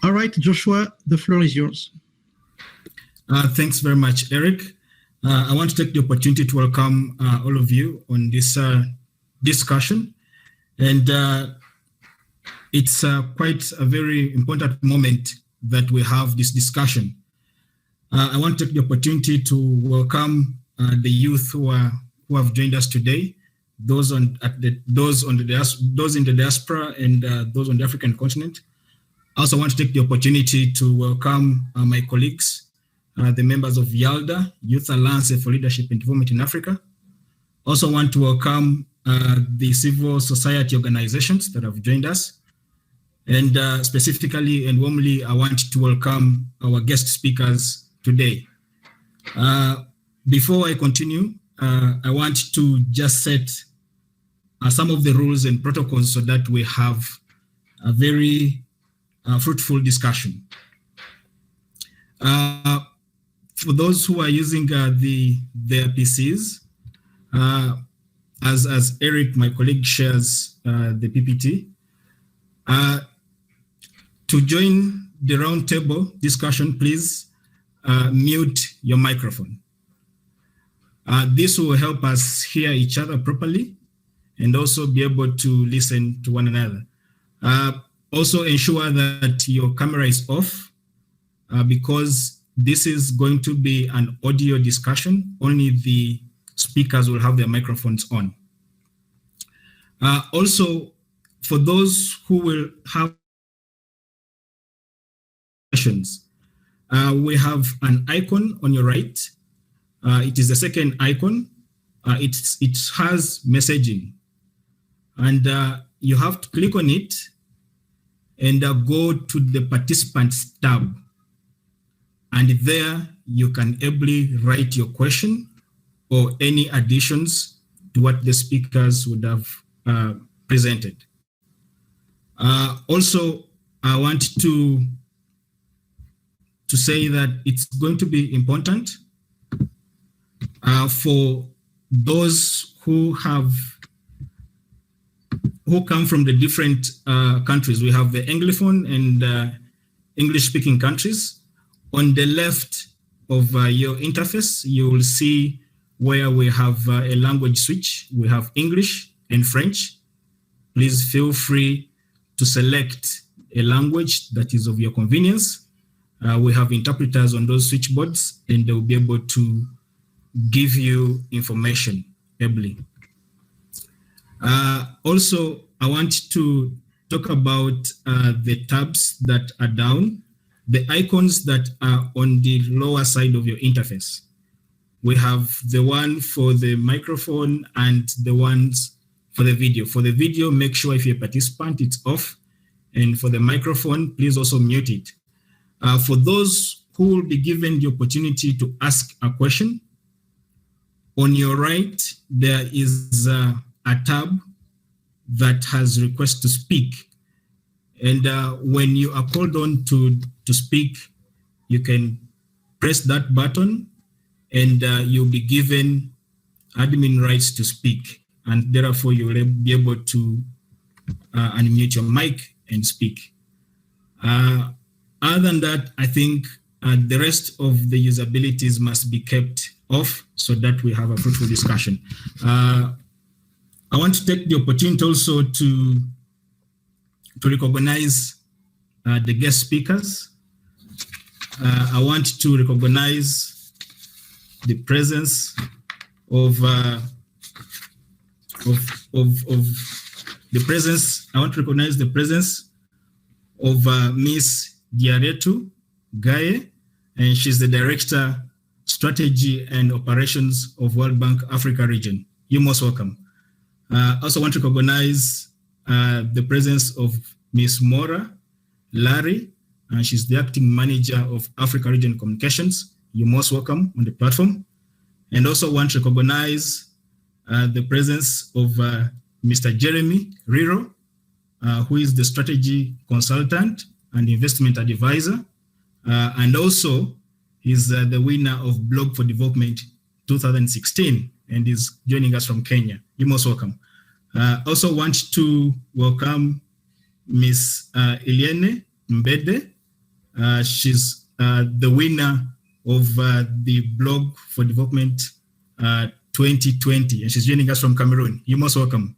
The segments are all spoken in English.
All right, Joshua, the floor is yours. Thanks very much, Eric. I want to take the opportunity to welcome all of you on this discussion. And it's quite a very important moment that we have this discussion. I want to take the opportunity to welcome the youth who have joined us today, those in the diaspora and those on the African continent. I also want to take the opportunity to welcome my colleagues, the members of YALDA, Youth Alliance for Leadership and Development in Africa. Also want to welcome the civil society organizations that have joined us. And specifically and warmly, I want to welcome our guest speakers today. Before I continue, I want to just set some of the rules and protocols so that we have a very fruitful discussion. For those who are using their PCs, as Eric, my colleague, shares the PPT, to join the roundtable discussion, please mute your microphone. This will help us hear each other properly and also be able to listen to one another. Also ensure that your camera is off because this is going to be an audio discussion. Only the speakers will have their microphones on. Also, for those who will have questions, we have an icon on your right. It is the second icon. It has messaging. And you have to click on it and go to the participants tab. And there you can ably write your question or any additions to what the speakers would have presented. Also, I want to say that it's going to be important for those who come from the different countries. We have the Anglophone and English-speaking countries. On the left of your interface, you will see where we have a language switch. We have English and French. Please feel free to select a language that is of your convenience. We have interpreters on those switchboards, and they will be able to give you information ably. Also, I want to talk about the tabs that are down, the icons that are on the lower side of your interface. We have the one for the microphone and the ones for the video. For the video, make sure if you're a participant, it's off. And for the microphone, please also mute it. For those who will be given the opportunity to ask a question, on your right, there is a tab that has request to speak. And when you are called on to speak, you can press that button and you'll be given admin rights to speak. And therefore, you will be able to unmute your mic and speak. Other than that, I think the rest of the usabilities must be kept off so that we have a fruitful discussion. I want to take the opportunity also to recognize the guest speakers. I want to recognize the presence of I want to recognize the presence of Miss Diaretu Gaye, and she's the Director, Strategy and Operations of World Bank Africa Region. You're most welcome. I also want to recognize the presence of Miss Mora Larry, and she's the Acting Manager of Africa Region Communications. You're most welcome on the platform. And also want to recognize the presence of Mr. Jeremy Riro, who is the Strategy Consultant and Investment Advisor. And also he's the winner of Blog for Development 2016 and is joining us from Kenya. You're most welcome. Also want to welcome Ms. Eliane Mbede, She's the winner of the Blog for Development 2020, and she's joining us from Cameroon. You're most welcome.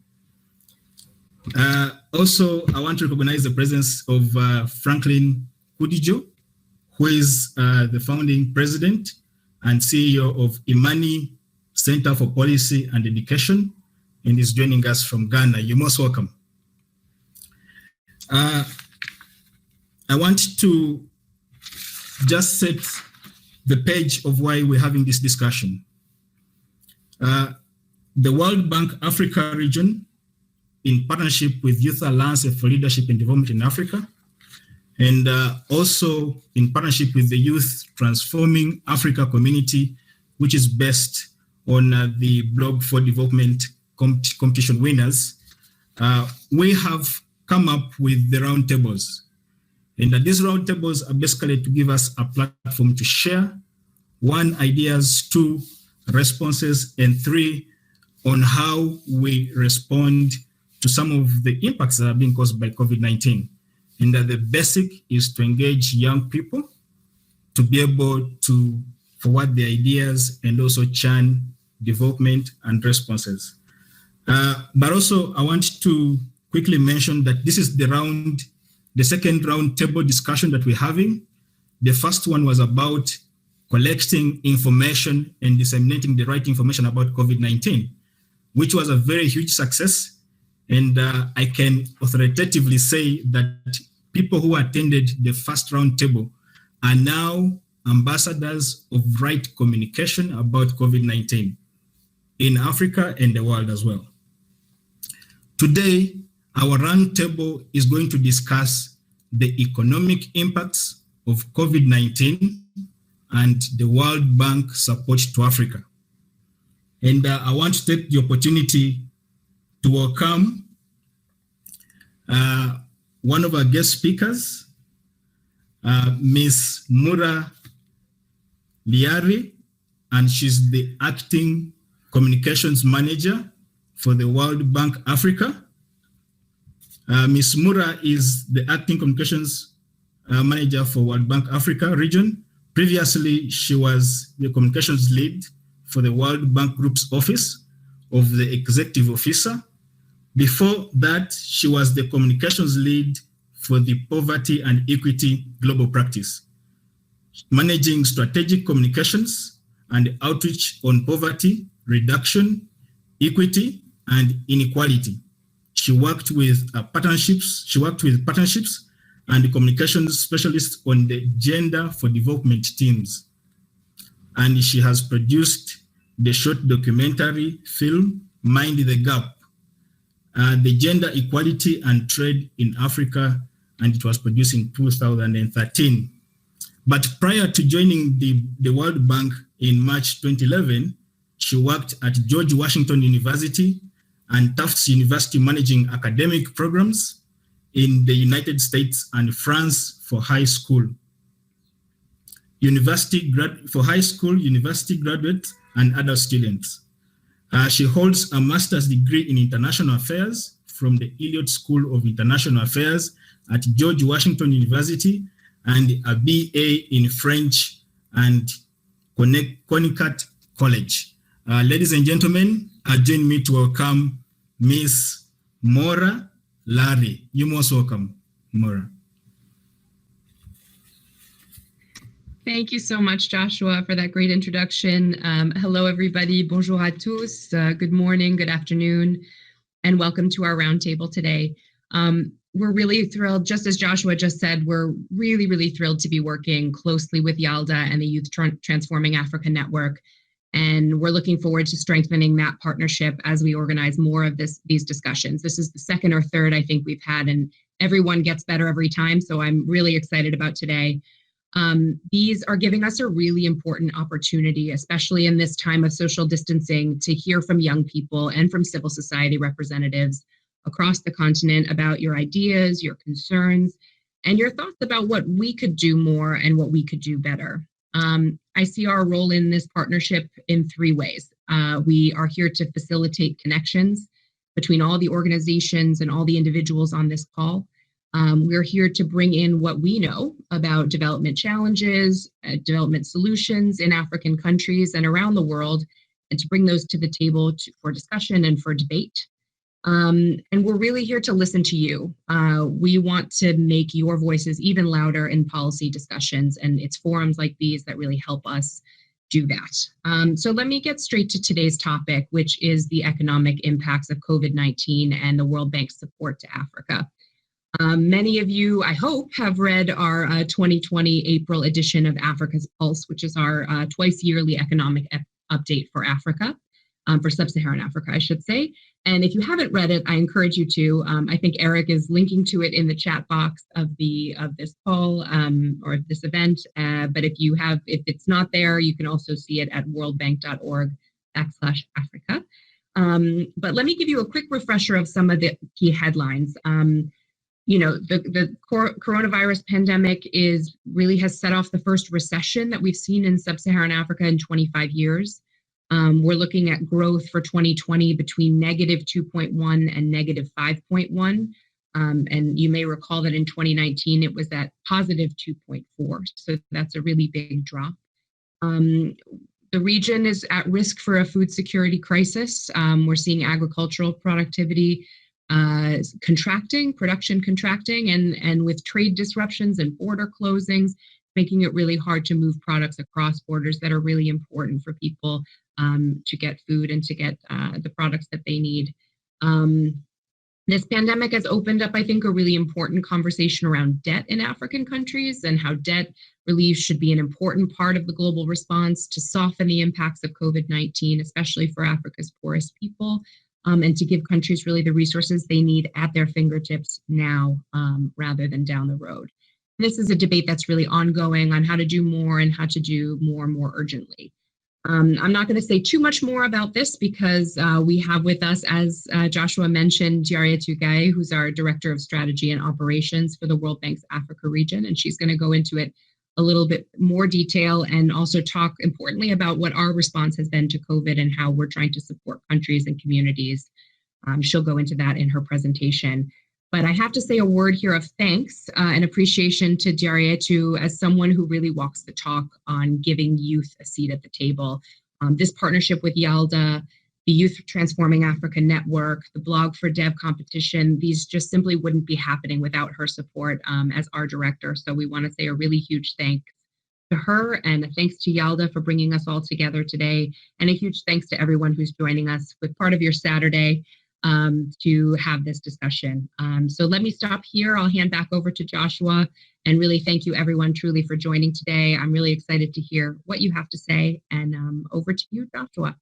Also, I want to recognize the presence of Franklin Kudijo, who is the founding president and CEO of Imani Center for Policy and Education, and is joining us from Ghana. You're most welcome. I want to just set the page of why we're having this discussion. The World Bank Africa region, in partnership with Youth Alliance for Leadership and Development in Africa, and also in partnership with the Youth Transforming Africa community, which is based on the Blog for Development competition winners, we have come up with the roundtables. And these roundtables are basically to give us a platform to share, 1, ideas, 2, responses, and 3, on how we respond to some of the impacts that are being caused by COVID-19. And the basic is to engage young people to be able to forward their ideas and also churn development and responses. But also I want to quickly mention that this is the second round table discussion that we're having. The first one was about collecting information and disseminating the right information about COVID-19, which was a very huge success. And I can authoritatively say that people who attended the first round table are now ambassadors of right communication about COVID-19 in Africa and the world as well. Today, our round table is going to discuss the economic impacts of COVID-19 and the World Bank support to Africa. And I want to take the opportunity to welcome one of our guest speakers, Ms. Mura Liari, and she's the acting communications manager for the World Bank Africa. Ms. Mura is the acting communications manager for World Bank Africa region. Previously, she was the communications lead for the World Bank Group's office of the executive officer. Before that, she was the communications lead for the Poverty and Equity Global Practice, managing strategic communications and outreach on poverty reduction, equity, and inequality. She worked with partnerships and communications specialists on the Gender for Development teams. And she has produced the short documentary film, Mind the Gap, the Gender Equality and Trade in Africa, and it was produced in 2013. But prior to joining the World Bank in March 2011, she worked at George Washington University and Tufts University managing academic programs in the United States and France for high school, university graduates and adult students. She holds a master's degree in international affairs from the Elliott School of International Affairs at George Washington University and a BA in French and Connecticut College. Ladies and gentlemen, join me to welcome Ms. Mura Liari. You're most welcome, Mura. Thank you so much, Joshua, for that great introduction. Hello, everybody. Bonjour à tous. Good morning, good afternoon, and welcome to our roundtable today. We're really thrilled, just as Joshua just said, we're really, really thrilled to be working closely with YALDA and the Youth Transforming Africa Network. And we're looking forward to strengthening that partnership as we organize more of these discussions. This is the second or third I think we've had, and everyone gets better every time. So I'm really excited about today. These are giving us a really important opportunity, especially in this time of social distancing, to hear from young people and from civil society representatives across the continent about your ideas, your concerns, and your thoughts about what we could do more and what we could do better. I see our role in this partnership in 3 ways. We are here to facilitate connections between all the organizations and all the individuals on this call. We're here to bring in what we know about development challenges, development solutions in African countries and around the world, and to bring those to the table for discussion and for debate. And we're really here to listen to you. We want to make your voices even louder in policy discussions, and it's forums like these that really help us do that. So let me get straight to today's topic, which is the economic impacts of COVID-19 and the World Bank's support to Africa. Many of you, I hope, have read our 2020 April edition of Africa's Pulse, which is our twice yearly economic update for Africa, for sub-Saharan Africa, I should say. And if you haven't read it, I encourage you to. I think Eric is linking to it in the chat box of this call or this event. But if it's not there, you can also see it at worldbank.org/Africa. But let me give you a quick refresher of some of the key headlines. The coronavirus pandemic has set off the first recession that we've seen in sub-Saharan Africa in 25 years. We're looking at growth for 2020 between -2.1 and -5.1. And you may recall that in 2019, it was at +2.4. So that's a really big drop. The region is at risk for a food security crisis. We're seeing agricultural productivity production contracting, and with trade disruptions and border closings, making it really hard to move products across borders that are really important for people to get food and to get the products that they need. This pandemic has opened up, I think, a really important conversation around debt in African countries and how debt relief should be an important part of the global response to soften the impacts of COVID-19, especially for Africa's poorest people. And to give countries really the resources they need at their fingertips now, rather than down the road. This is a debate that's really ongoing on how to do more and how to do more urgently. I'm not going to say too much more about this because we have with us, as Joshua mentioned, Diarietu Gaye, who's our Director of Strategy and Operations for the World Bank's Africa region, and she's going to go into it a little bit more detail and also talk importantly about what our response has been to COVID and how we're trying to support countries and communities. She'll go into that in her presentation. But I have to say a word here of thanks and appreciation to Diarietu as someone who really walks the talk on giving youth a seat at the table. This partnership with YALDA, the Youth Transforming Africa Network, the Blog for Dev competition, these just simply wouldn't be happening without her support as our director. So we want to say a really huge thanks to her, and a thanks to YALDA for bringing us all together today, and a huge thanks to everyone who's joining us with part of your Saturday to have this discussion. So let me stop here. I'll hand back over to Joshua, and really thank you everyone truly for joining today. I'm really excited to hear what you have to say, and over to you, Joshua.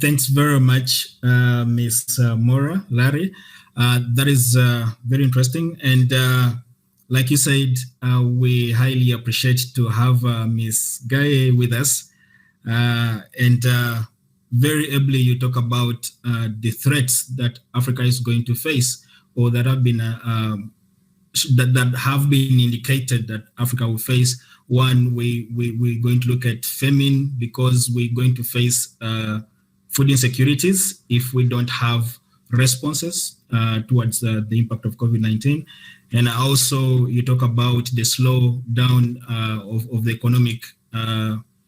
Thanks very much, Ms. Mora, Larry. That is very interesting. And like you said, we highly appreciate to have Ms. Gaye with us. And very ably, you talk about the threats that Africa is going to face, or that have been that have been indicated that Africa will face. One, we're going to look at famine, because we're going to face food insecurities if we don't have responses towards the impact of COVID-19. And also you talk about the slowdown of the economic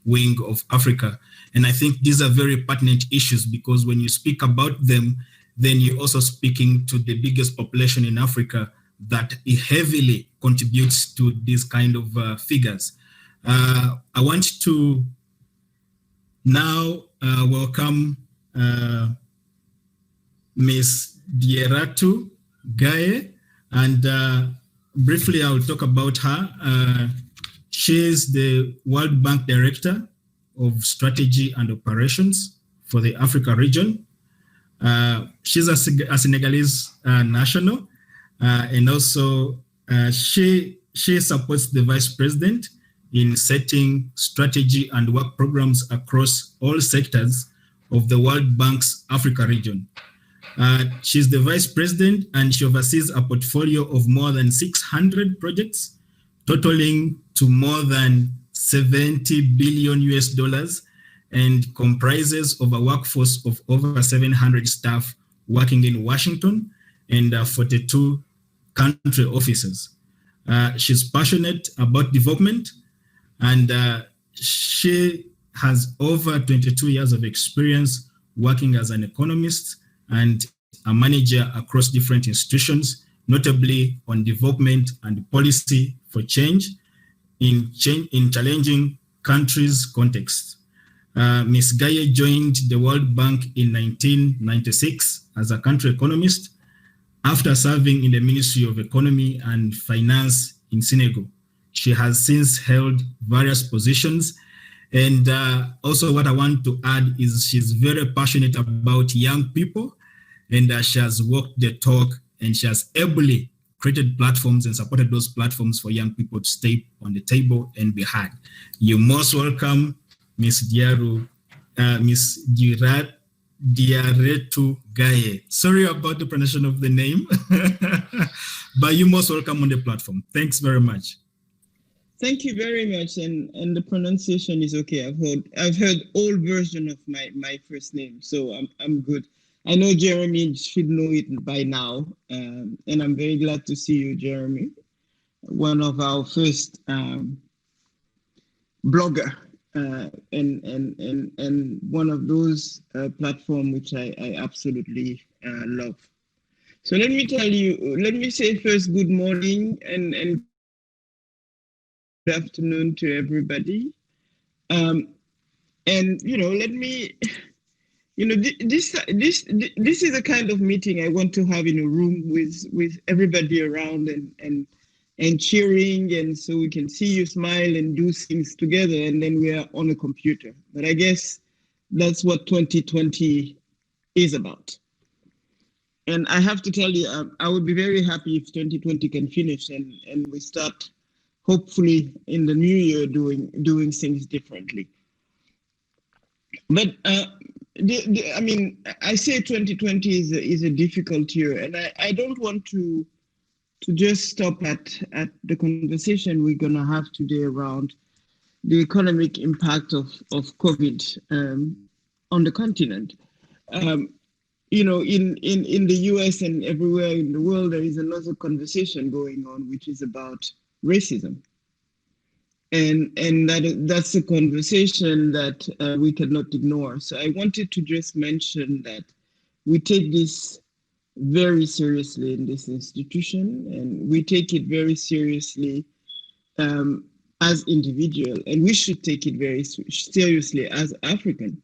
wing of Africa. And I think these are very pertinent issues, because when you speak about them, then you're also speaking to the biggest population in Africa that heavily contributes to these kind of figures. I want to now welcome Ms. Diarietu Gaye, and briefly I'll talk about her. She's the World Bank Director of Strategy and Operations for the Africa region. She's a Senegalese national, and also she supports the Vice President in setting strategy and work programs across all sectors of the World Bank's Africa region. She's the Vice President, and she oversees a portfolio of more than 600 projects, totaling to more than $70 billion US, and comprises of a workforce of over 700 staff working in Washington, and 42 country offices. She's passionate about development, and she has over 22 years of experience working as an economist and a manager across different institutions, notably on development and policy for change in challenging countries' context. Ms. Gaye joined the World Bank in 1996 as a country economist after serving in the Ministry of Economy and Finance in Senegal. She has since held various positions. And also what I want to add is she's very passionate about young people, and she has walked the talk, and she has ably created platforms and supported those platforms for young people to stay on the table and be heard. You're most welcome, Ms. Diaretu Gaye. Sorry about the pronunciation of the name, but you're most welcome on the platform. Thanks very much. Thank you very much, and the pronunciation is okay. I've heard all version of my first name, so I'm good. I know Jeremy should know it by now, and I'm very glad to see you, Jeremy, one of our first blogger, and one of those platforms which I absolutely love. So let me say first good morning and good afternoon to everybody. And let me, this is a kind of meeting I want to have in a room with everybody around and cheering, and so we can see you smile and do things together, and then we are on a computer. But I guess that's what 2020 is about. And I have to tell you, I would be very happy if 2020 can finish and we start, hopefully in the new year, doing things differently. But I say 2020 is a difficult year, and I don't want to just stop at the conversation we're gonna have today around the economic impact of COVID on the continent. In the US and everywhere in the world, there is another conversation going on, which is about racism. And that's a conversation that we cannot ignore. So I wanted to just mention that we take this very seriously in this institution, and we take it very seriously as individuals, and we should take it very seriously as African,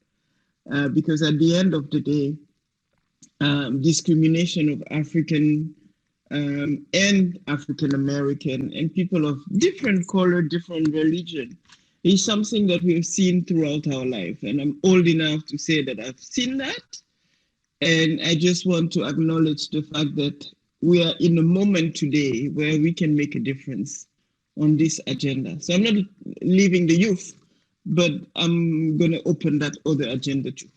because at the end of the day, discrimination of African and African American and people of different color, different religion is something that we've seen throughout our life. And I'm old enough to say that I've seen that. And I just want to acknowledge the fact that we are in a moment today where we can make a difference on this agenda. So I'm not leaving the youth, but I'm going to open that other agenda too.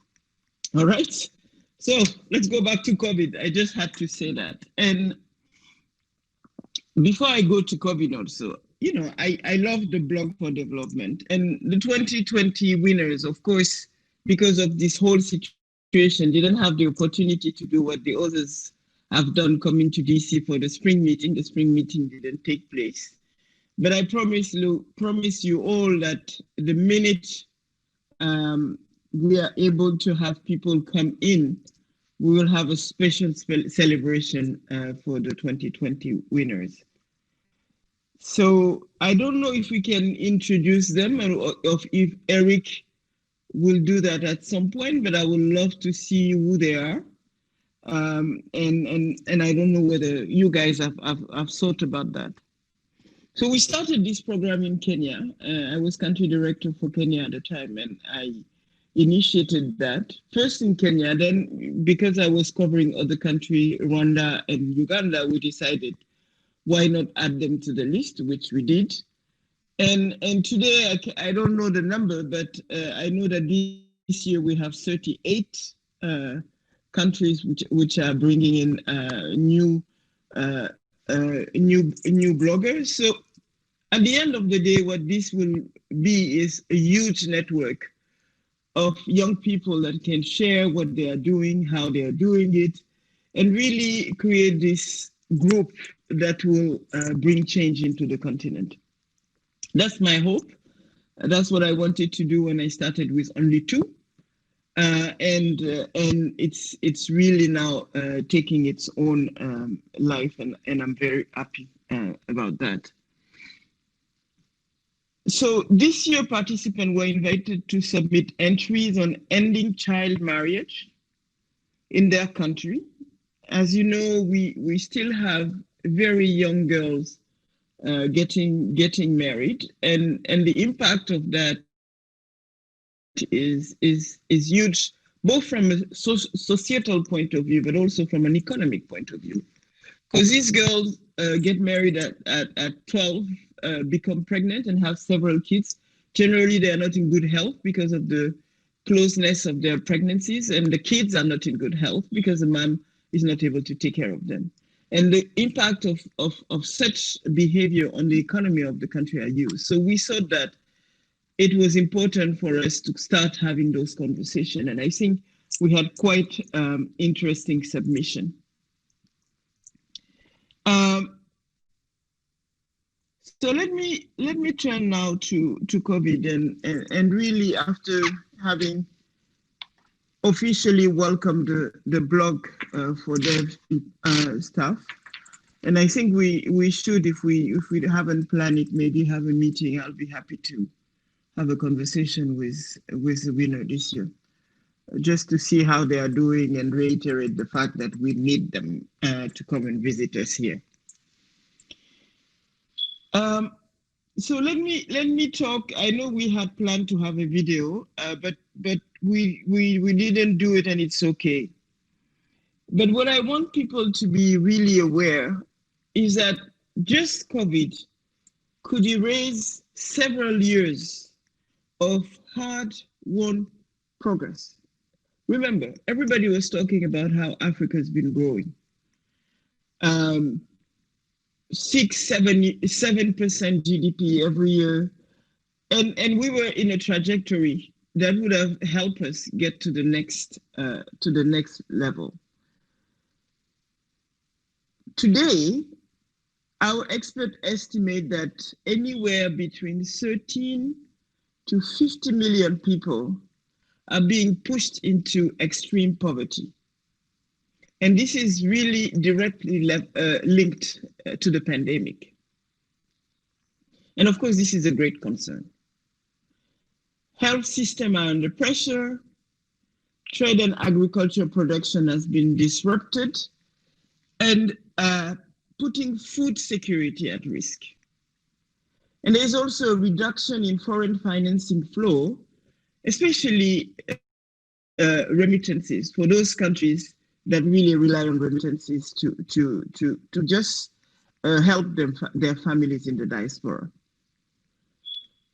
All right. So let's go back to COVID. I just had to say that. And before I go to COVID also, I love the blog for development, and the 2020 winners, of course, because of this whole situation, didn't have the opportunity to do what the others have done, coming to DC for the spring meeting. The spring meeting didn't take place. But I promise you all that the minute we are able to have people come in, we will have a special celebration for the 2020 winners. So I don't know if we can introduce them, or if Eric will do that at some point, but I would love to see who they are. And I don't know whether you guys have thought about that. So we started this program in Kenya. I was country director for Kenya at the time, and I initiated that first in Kenya. Then, because I was covering other countries, Rwanda and Uganda, we decided why not add them to the list, which we did. And today, I don't know the number, but I know that this year we have 38 countries which are bringing in new bloggers. So at the end of the day, what this will be is a huge network of young people that can share what they are doing, how they are doing it, and really create this group that will bring change into the continent. That's my hope. That's what I wanted to do when I started with only 2. And it's really now taking its own life, and I'm very happy about that. So this year, participants were invited to submit entries on ending child marriage in their country. As you know, we still have very young girls getting married, and the impact of that is huge, both from a societal point of view, but also from an economic point of view. Because these girls get married at 12, become pregnant and have several kids. Generally, they are not in good health because of the closeness of their pregnancies, and the kids are not in good health because the mom is not able to take care of them. And the impact of such behavior on the economy of the country are huge. So we thought that it was important for us to start having those conversations. And I think we had quite interesting submission. So let me turn now to COVID, and really, after having officially welcomed the blog for dev staff, and I think we should, if we haven't planned it, maybe have a meeting. I'll be happy to have a conversation with the winner this year, just to see how they are doing and reiterate the fact that we need them to come and visit us here. So let me talk. I know we had planned to have a video, but we didn't do it, and it's okay. But what I want people to be really aware is that just COVID could erase several years of hard-won progress. Remember, everybody was talking about how Africa's been growing. 6-7% GDP every year, and we were in a trajectory that would have helped us get to the next level. Today, our experts estimate that anywhere between 13 to 50 million people are being pushed into extreme poverty. And this is really directly linked to the pandemic. And of course, this is a great concern. Health systems are under pressure. Trade and agriculture production has been disrupted, and putting food security at risk. And there's also a reduction in foreign financing flow, especially remittances for those countries that really rely on remittances to just help their families in the diaspora.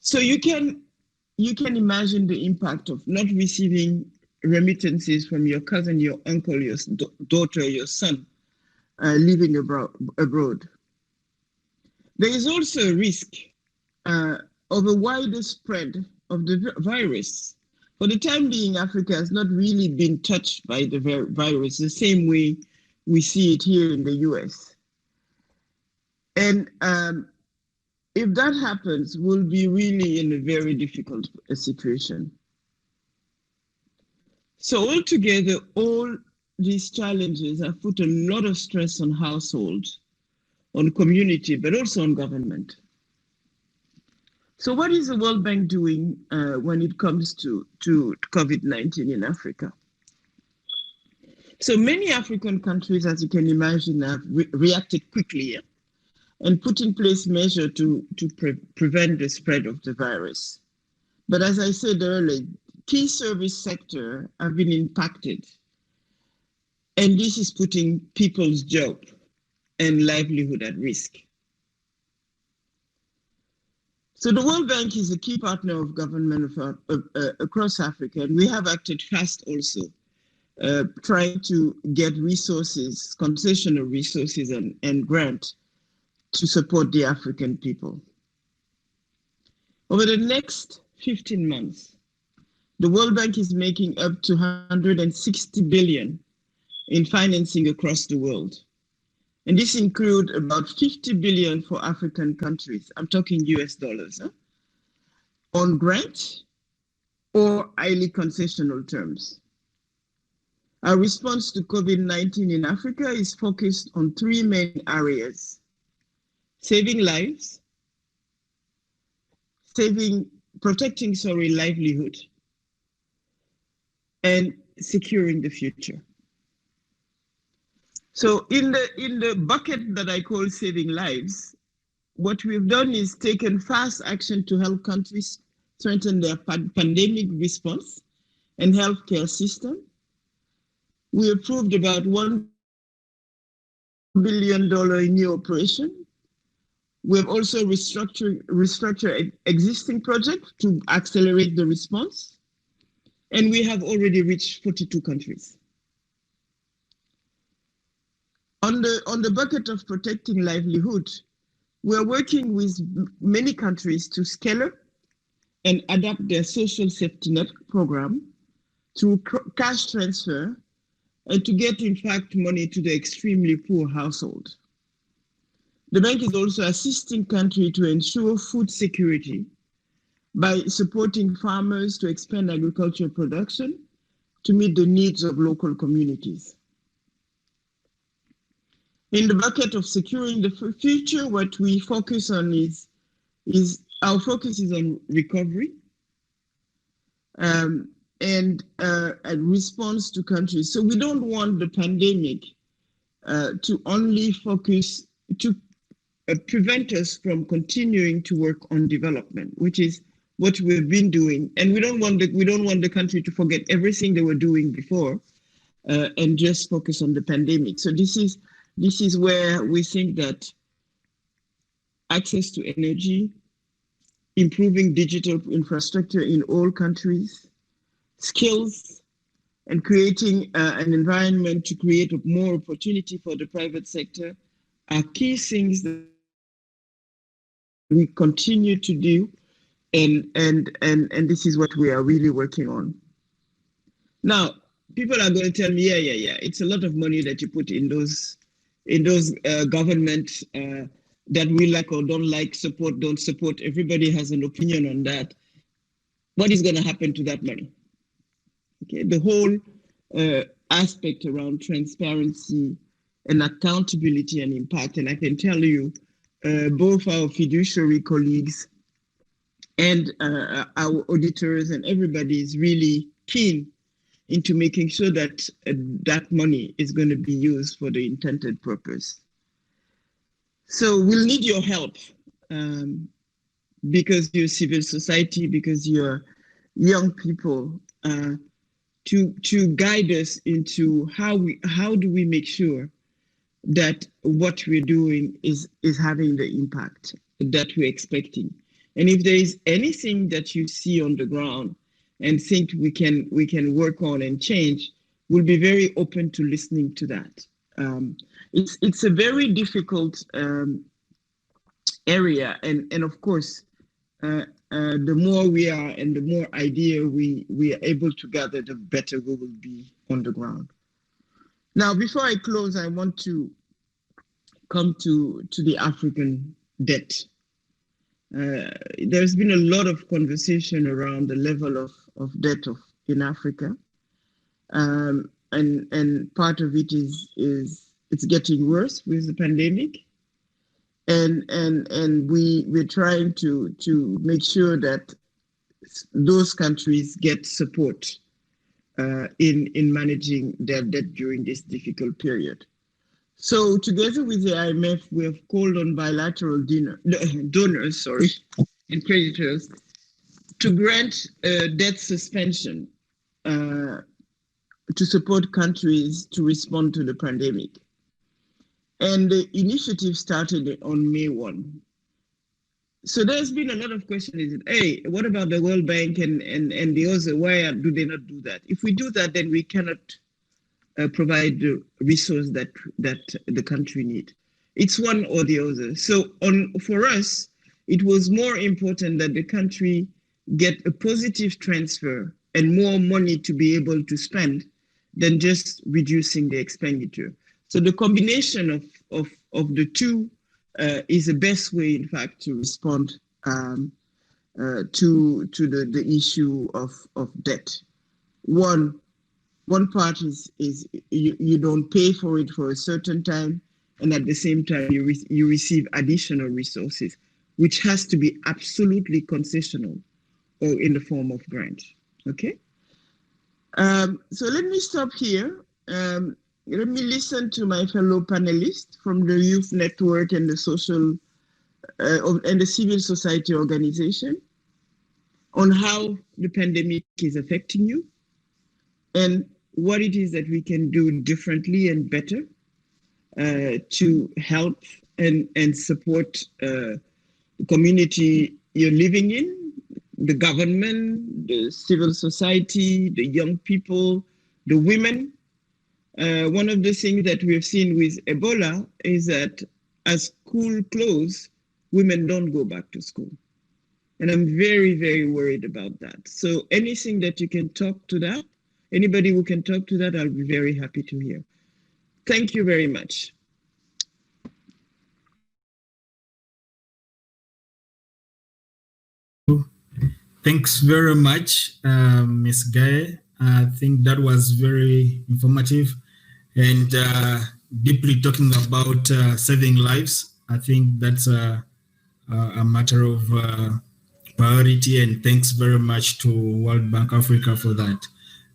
So you can imagine the impact of not receiving remittances from your cousin, your uncle, your daughter, your son living abroad. There is also a risk of a wider spread of the virus. For the time being, Africa has not really been touched by the virus the same way we see it here in the US. And if that happens, we'll be really in a very difficult situation. So altogether, all these challenges have put a lot of stress on households, on community, but also on government. So what is the World Bank doing when it comes to COVID-19 in Africa? So many African countries, as you can imagine, have reacted quickly and put in place measures to prevent the spread of the virus. But as I said earlier, key service sector have been impacted. And this is putting people's job and livelihood at risk. So the World Bank is a key partner of government across Africa, and we have acted fast also, trying to get resources, concessional resources and grant to support the African people. Over the next 15 months, the World Bank is making up to $160 billion in financing across the world. And this includes about 50 billion for African countries. I'm talking US dollars, on grant or highly concessional terms. Our response to COVID-19 in Africa is focused on three main areas: saving lives, protecting livelihood, and securing the future. So in the bucket that I call saving lives, what we've done is taken fast action to help countries strengthen their pandemic response and healthcare system. We approved about $1 billion in new operation. We have also restructured existing projects to accelerate the response. And we have already reached 42 countries. On the bucket of protecting livelihood, we're working with many countries to scale up and adapt their social safety net program through cash transfer and to get, in fact, money to the extremely poor household. The bank is also assisting countries to ensure food security by supporting farmers to expand agricultural production to meet the needs of local communities. In the bucket of securing the future, what we focus on is our focus is on recovery and a response to countries. So we don't want the pandemic to only focus to prevent us from continuing to work on development, which is what we've been doing. And we don't want the country to forget everything they were doing before and just focus on the pandemic. So this is where we think that access to energy, improving digital infrastructure in all countries, skills, and creating an environment to create more opportunity for the private sector are key things that we continue to do, and this is what we are really working on. Now, people are going to tell me, yeah, it's a lot of money that you put in those governments that we like or don't like, support, don't support. Everybody has an opinion on that. What is going to happen to that money? Okay, the whole aspect around transparency and accountability and impact. And I can tell you, both our fiduciary colleagues and our auditors and everybody is really keen into making sure that that money is going to be used for the intended purpose. So we'll need your help because you're civil society, because you're young people, to guide us into how do we make sure that what we're doing is having the impact that we're expecting. And if there is anything that you see on the ground and think we can work on and change, we'll be very open to listening to that. It's a very difficult area, and of course, the more we are and the more idea we are able to gather, the better we will be on the ground. Now, before I close, I want to come to the African debt. There's been a lot of conversation around the level of debt in Africa, and part of it is it's getting worse with the pandemic, and we're trying to make sure that those countries get support in managing their debt during this difficult period. So together with the IMF, we have called on bilateral donors and creditors to grant debt suspension to support countries to respond to the pandemic. And the initiative started on May 1. So there's been a lot of questions. Hey, what about the World Bank and the other? Why do they not do that? If we do that, then we cannot provide the resource that the country need. It's one or the other. So for us, it was more important that the country get a positive transfer and more money to be able to spend than just reducing the expenditure. So the combination of the two is the best way, in fact, to respond to the issue of debt. One part is you don't pay for it for a certain time, and at the same time you receive additional resources, which has to be absolutely concessional or in the form of grant. Okay. So let me stop here. Let me listen to my fellow panelists from the Youth Network and the social and the civil society organization on how the pandemic is affecting you and what it is that we can do differently and better to help and support the community you're living in, the government, the civil society, the young people, the women. One of the things that we've seen with Ebola is that as school close, women don't go back to school. And I'm very, very worried about that. So anything that you can talk to that, anybody who can talk to that, I'll be very happy to hear. Thank you very much. Thanks very much, Ms. Gaye. I think that was very informative and deeply talking about saving lives. I think that's a matter of priority, and thanks very much to World Bank Africa for that.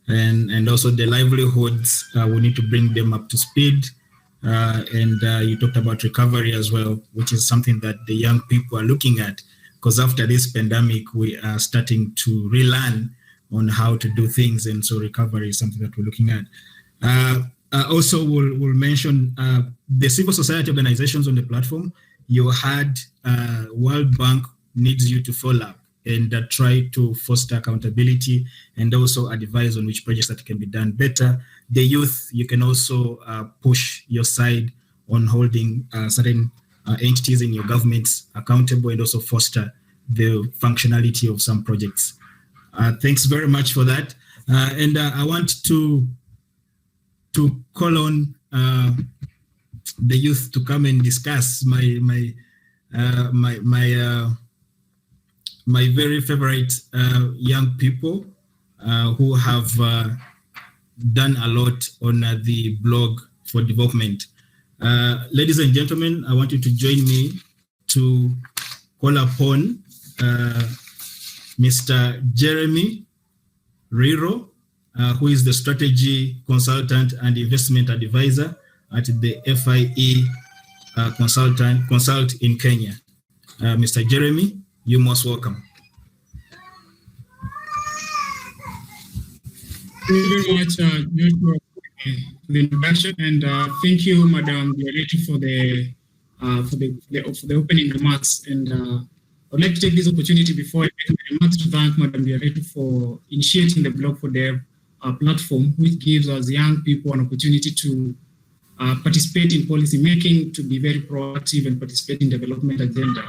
And also the livelihoods, we need to bring them up to speed. And you talked about recovery as well, which is something that the young people are looking at, because after this pandemic, we are starting to relearn on how to do things. And so recovery is something that we're looking at. Also, we'll mention the civil society organizations on the platform. You had World Bank needs you to follow up and try to foster accountability and also advise on which projects that can be done better. The youth, you can also push your side on holding certain entities in your governments accountable and also foster the functionality of some projects. Thanks very much for that. And I want to call on the youth to come and discuss my very favorite young people who have done a lot on the blog for development. Ladies and gentlemen, I want you to join me to call upon Mr. Jeremy Riro, who is the strategy consultant and investment advisor at the FIE Consult in Kenya. Mr. Jeremy, you're most welcome. Thank you very much, Joshua, for the introduction, and thank you, Madam Diarete, for the opening remarks. And I would like to take this opportunity before I make my remarks to thank Madam Diarete for initiating the Blog for Dev platform, which gives us young people an opportunity to participate in policy making, to be very proactive and participate in development agenda,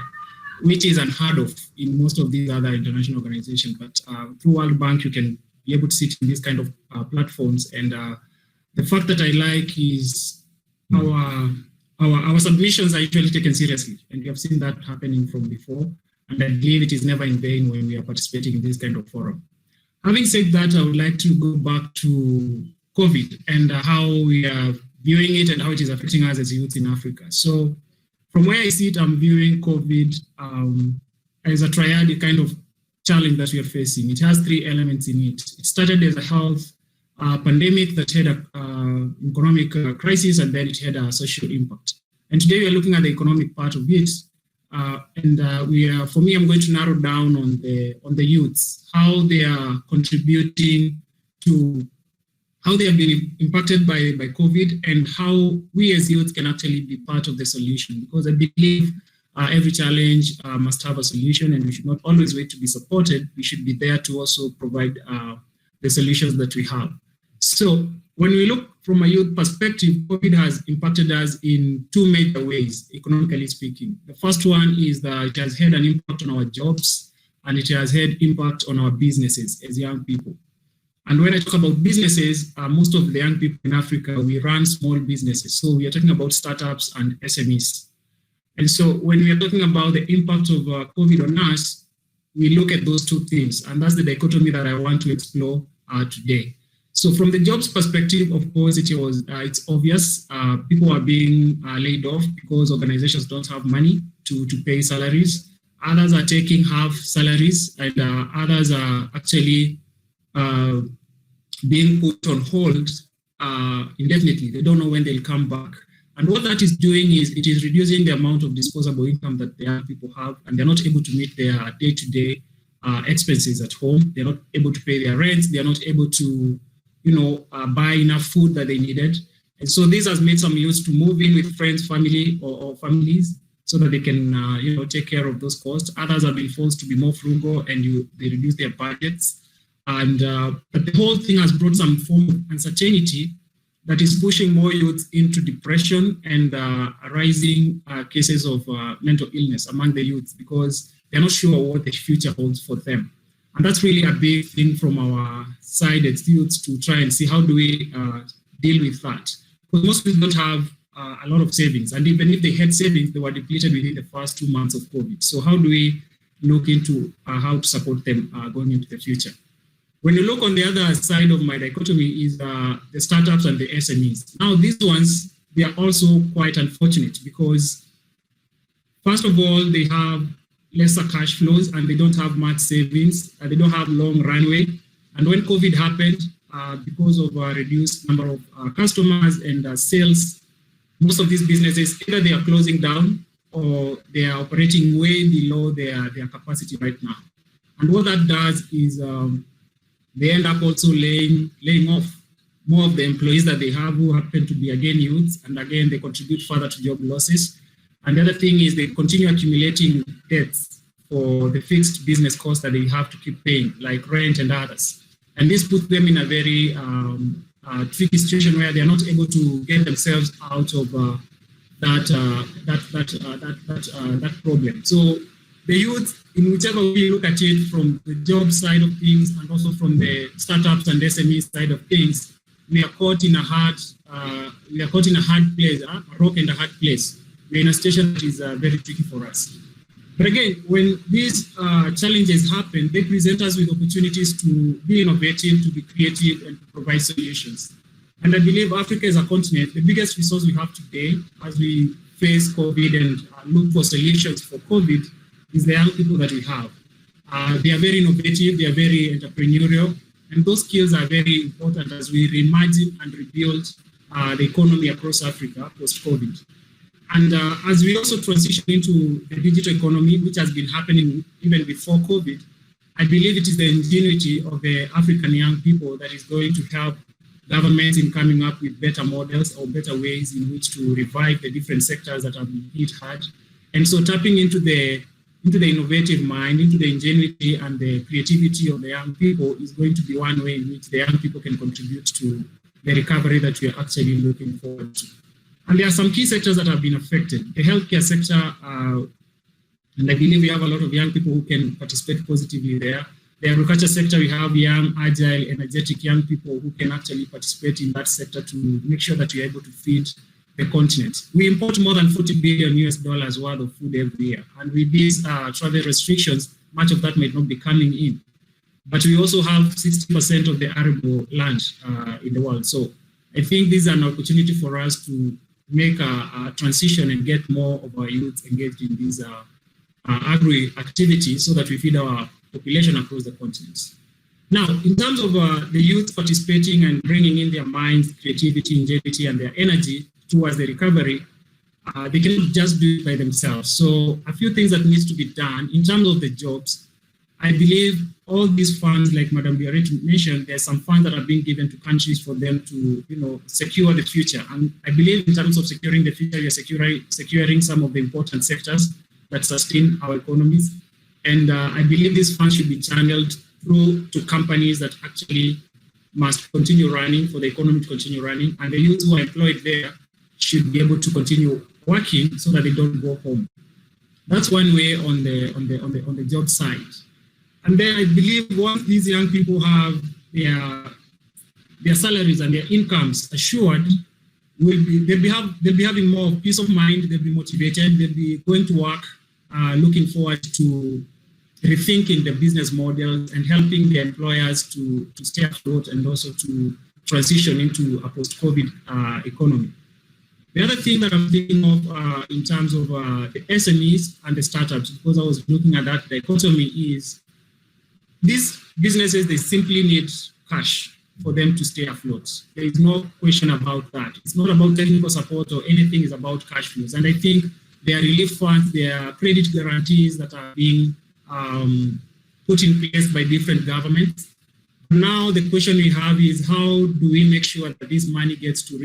which is unheard of in most of these other international organizations. But through World Bank, you can be able to sit in these kind of platforms. And the fact that I like is our submissions are usually taken seriously. And we have seen that happening from before. And I believe it is never in vain when we are participating in this kind of forum. Having said that, I would like to go back to COVID and how we are viewing it and how it is affecting us as youth in Africa. So from where I sit, I'm viewing COVID as a triad kind of challenge that we are facing. It has three elements in it. It started as a health pandemic that had an economic crisis, and then it had a social impact. And today we are looking at the economic part of it. For me, I'm going to narrow down on the youths, how they are contributing to how they have been impacted by COVID, and how we as youth can actually be part of the solution. Because I believe every challenge must have a solution, and we should not always wait to be supported. We should be there to also provide the solutions that we have. So when we look from a youth perspective, COVID has impacted us in two major ways, economically speaking. The first one is that it has had an impact on our jobs, and it has had impact on our businesses as young people. And when I talk about businesses, most of the young people in Africa, we run small businesses. So we are talking about startups and SMEs. And so when we are talking about the impact of COVID on us, we look at those two things. And that's the dichotomy that I want to explore today. So from the jobs perspective, of course, it's obvious. People are being laid off because organizations don't have money to pay salaries. Others are taking half salaries, and others are actually being put on hold indefinitely. They don't know when they'll come back. And what that is doing is it is reducing the amount of disposable income that the young people have, and they're not able to meet their day-to-day expenses at home. They're not able to pay their rent. They're not able to, buy enough food that they needed. And so this has made some youths to move in with friends, family, or families, so that they can, take care of those costs. Others have been forced to be more frugal, and they reduce their budgets. And but the whole thing has brought some form of uncertainty that is pushing more youth into depression and rising cases of mental illness among the youth, because they're not sure what the future holds for them. And that's really a big thing from our side as youths, to try and see how do we deal with that. Because most people don't have a lot of savings. And even if they had savings, they were depleted within the first 2 months of COVID. So how do we look into how to support them going into the future? When you look on the other side of my dichotomy is the startups and the SMEs. Now, these ones, they are also quite unfortunate because, first of all, they have lesser cash flows and they don't have much savings. They don't have long runway. And when COVID happened, because of a reduced number of customers and sales, most of these businesses, either they are closing down or they are operating way below their capacity right now. And what that does is they end up also laying off more of the employees that they have, who happen to be, again, youths, and again, they contribute further to job losses. And the other thing is they continue accumulating debts for the fixed business costs that they have to keep paying, like rent and others. And this puts them in a very tricky situation where they are not able to get themselves out of that problem. So the youth, in whichever way you look at it, from the job side of things and also from the startups and SME side of things, we are caught in a hard place, a rock and a hard place. We're in a situation that is very tricky for us. But again, when these challenges happen, they present us with opportunities to be innovative, to be creative, and to provide solutions. And I believe Africa as a continent, the biggest resource we have today, as we face COVID and look for solutions for COVID, is the young people that we have. They are very innovative, they are very entrepreneurial, and those skills are very important as we reimagine and rebuild the economy across Africa post-COVID. And as we also transition into the digital economy, which has been happening even before COVID, I believe it is the ingenuity of the African young people that is going to help governments in coming up with better models or better ways in which to revive the different sectors that have been hit hard. And so tapping into the innovative mind, into the ingenuity and the creativity of the young people is going to be one way in which the young people can contribute to the recovery that we are actually looking forward to. And there are some key sectors that have been affected. The healthcare sector, and I believe we have a lot of young people who can participate positively there. The agriculture sector, we have young, agile, energetic young people who can actually participate in that sector to make sure that we are able to feed the continent. We import more than $40 billion worth of food every year. And with these travel restrictions, much of that might not be coming in. But we also have 60% of the arable land in the world. So I think this is an opportunity for us to make a transition and get more of our youth engaged in these agri activities so that we feed our population across the continent. Now, in terms of the youth participating and bringing in their minds, creativity, ingenuity, and their energy towards the recovery, they cannot just do it by themselves. So a few things that needs to be done in terms of the jobs. I believe all these funds, like Madam Biarritz mentioned, there's some funds that are being given to countries for them to, secure the future. And I believe in terms of securing the future, we are securing some of the important sectors that sustain our economies. And I believe these funds should be channeled through to companies that actually must continue running, for the economy to continue running. And the youth who are employed there should be able to continue working so that they don't go home. That's one way on the job side. And then I believe once these young people have their their salaries and their incomes assured, they'll be having more peace of mind, they'll be motivated, they'll be going to work, looking forward to rethinking the business models and helping the employers to stay afloat and also to transition into a post-COVID economy. The other thing that I'm thinking of in terms of the SMEs and the startups, because I was looking at that dichotomy, is these businesses, they simply need cash for them to stay afloat. There is no question about that. It's not about technical support or anything, it's about cash flows. And I think there are relief funds, there are credit guarantees that are being put in place by different governments. Now the question we have is, how do we make sure that this money gets to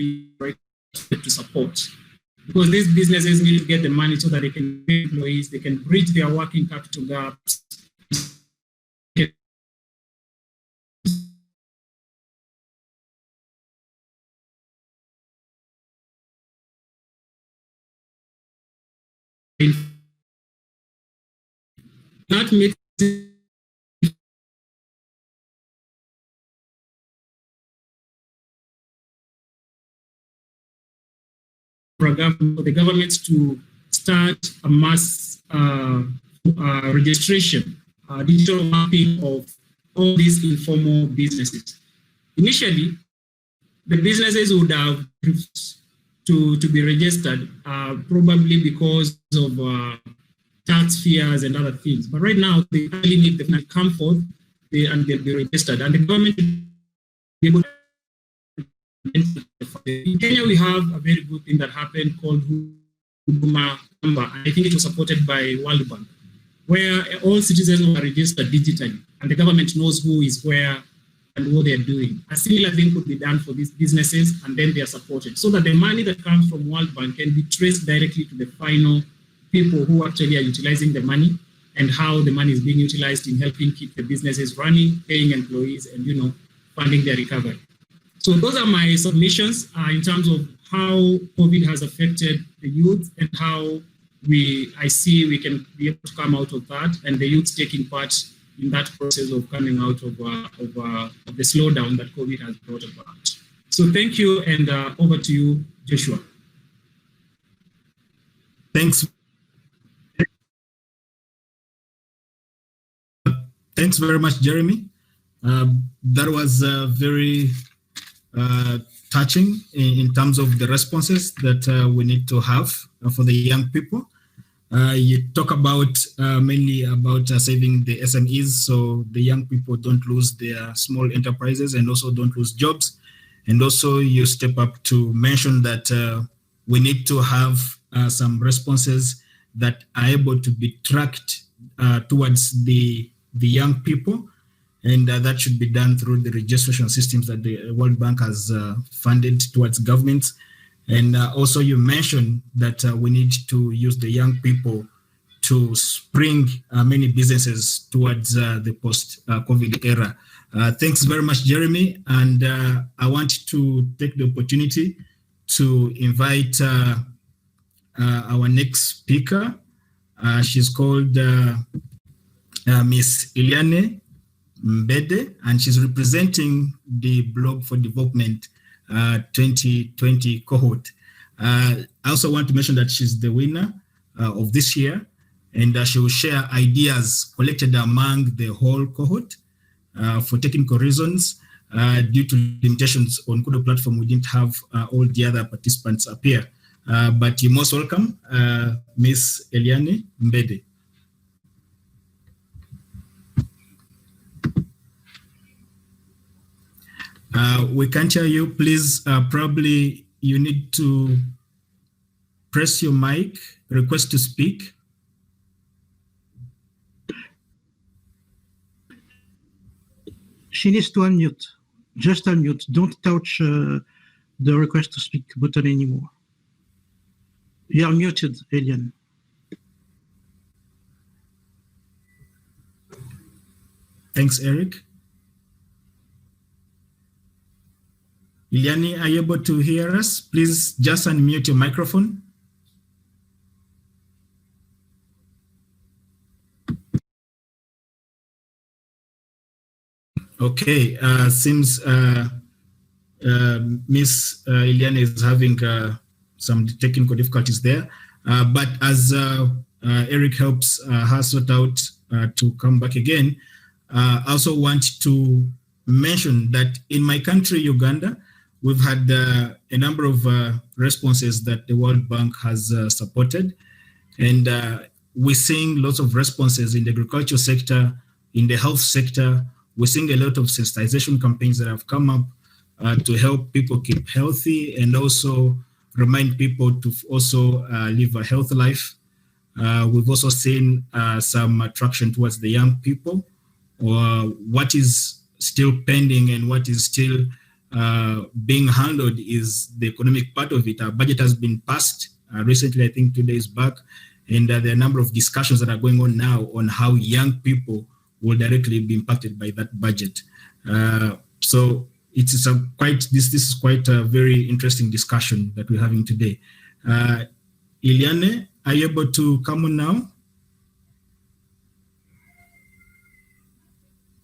support? Because these businesses need to get the money so that they can pay employees, they can bridge their working capital gaps. That makes for the government to start a mass registration, digital mapping of all these informal businesses. Initially, the businesses would have to be registered, probably because of tax fears and other things. But right now, they really need to come forth and they'll be registered. And the government will be able to. In Kenya, we have a very good thing that happened called Huduma Number. I think it was supported by World Bank, where all citizens were registered digitally, and the government knows who is where and what they're doing. A similar thing could be done for these businesses, and then they are supported, so that the money that comes from World Bank can be traced directly to the final people who actually are utilizing the money, and how the money is being utilized in helping keep the businesses running, paying employees, and funding their recovery. So those are my submissions in terms of how COVID has affected the youth and how I see we can be able to come out of that, and the youth taking part in that process of coming out of the slowdown that COVID has brought about. So thank you, and over to you, Joshua. Thanks. Thanks very much, Jeremy. That was very touching in terms of the responses that we need to have for the young people. You talk about mainly about saving the SMEs, so the young people don't lose their small enterprises and also don't lose jobs. And also you step up to mention that we need to have some responses that are able to be tracked towards the young people. And that should be done through the registration systems that the World Bank has funded towards governments. And also you mentioned that we need to use the young people to spring many businesses towards the post-COVID era. Thanks very much, Jeremy. And I want to take the opportunity to invite our next speaker. She's called Miss Iliane Mbede, and she's representing the Blog for Development 2020 cohort. I also want to mention that she's the winner of this year, and she will share ideas collected among the whole cohort. For technical reasons, due to limitations on Kudo platform, we didn't have all the other participants appear. But you're most welcome, Miss Iliane Mbede. We can't hear you. Please, probably you need to press your mic, request to speak. She needs to unmute. Just unmute. Don't touch the request to speak button anymore. You are muted, Eliane. Thanks, Eric. Iliane, are you able to hear us? Please just unmute your microphone. Okay, seems Miss Iliane is having some technical difficulties there. But as Eric helps her sort out to come back again, I also want to mention that in my country, Uganda, we've had a number of responses that the World Bank has supported. And we're seeing lots of responses in the agricultural sector, in the health sector. We're seeing a lot of sensitization campaigns that have come up to help people keep healthy and also remind people to also live a healthy life. We've also seen some attraction towards the young people, or what is still pending and what is still being handled is the economic part of it. Our budget has been passed recently, I think 2 days back, and there are a number of discussions that are going on now on how young people will directly be impacted by that budget. So this is quite a very interesting discussion that we're having today. Iliane, are you able to come on now?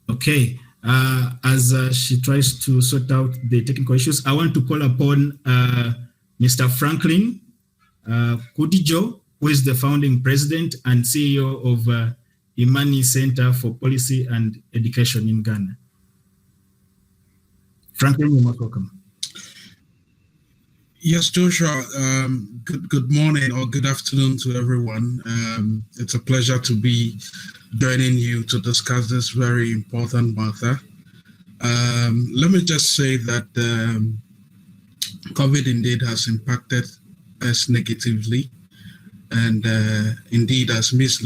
Okay. As she tries to sort out the technical issues, I want to call upon Mr. Franklin Kudijo, who is the founding president and CEO of Imani Center for Policy and Education in Ghana. Franklin, you're most welcome. Yes, Joshua. Good morning or good afternoon to everyone. It's a pleasure to be joining you to discuss this very important matter. Let me just say that COVID indeed has impacted us negatively, and indeed, as Miss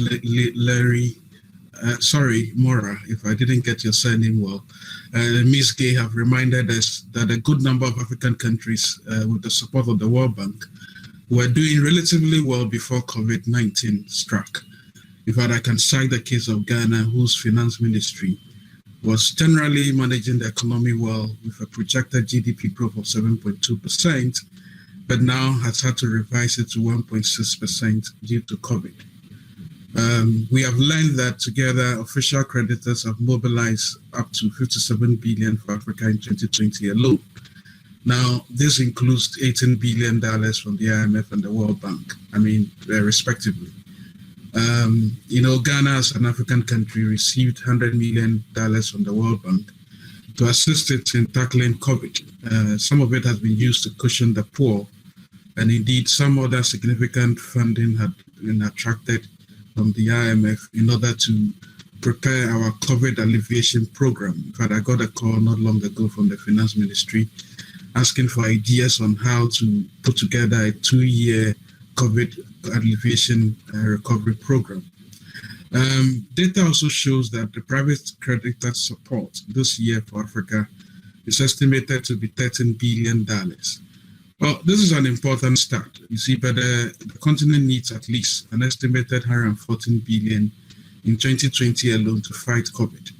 Mora, if I didn't get your surname well, Ms. Gay have reminded us that a good number of African countries, with the support of the World Bank, were doing relatively well before COVID-19 struck. In fact, I can cite the case of Ghana, whose finance ministry was generally managing the economy well with a projected GDP growth of 7.2%, but now has had to revise it to 1.6% due to COVID. We have learned that together, official creditors have mobilized up to $57 billion for Africa in 2020 alone. Now, this includes $18 billion from the IMF and the World Bank, respectively. Ghana, as an African country, received $100 million from the World Bank to assist it in tackling COVID. Some of it has been used to cushion the poor, and indeed, some other significant funding had been attracted from the IMF in order to prepare our COVID alleviation program. In fact, I got a call not long ago from the finance ministry asking for ideas on how to put together a 2-year COVID alleviation recovery program. Data also shows that the private creditor support this year for Africa is estimated to be $13 billion. Well, this is an important start, you see, but the continent needs at least an estimated $114 billion in 2020 alone to fight COVID,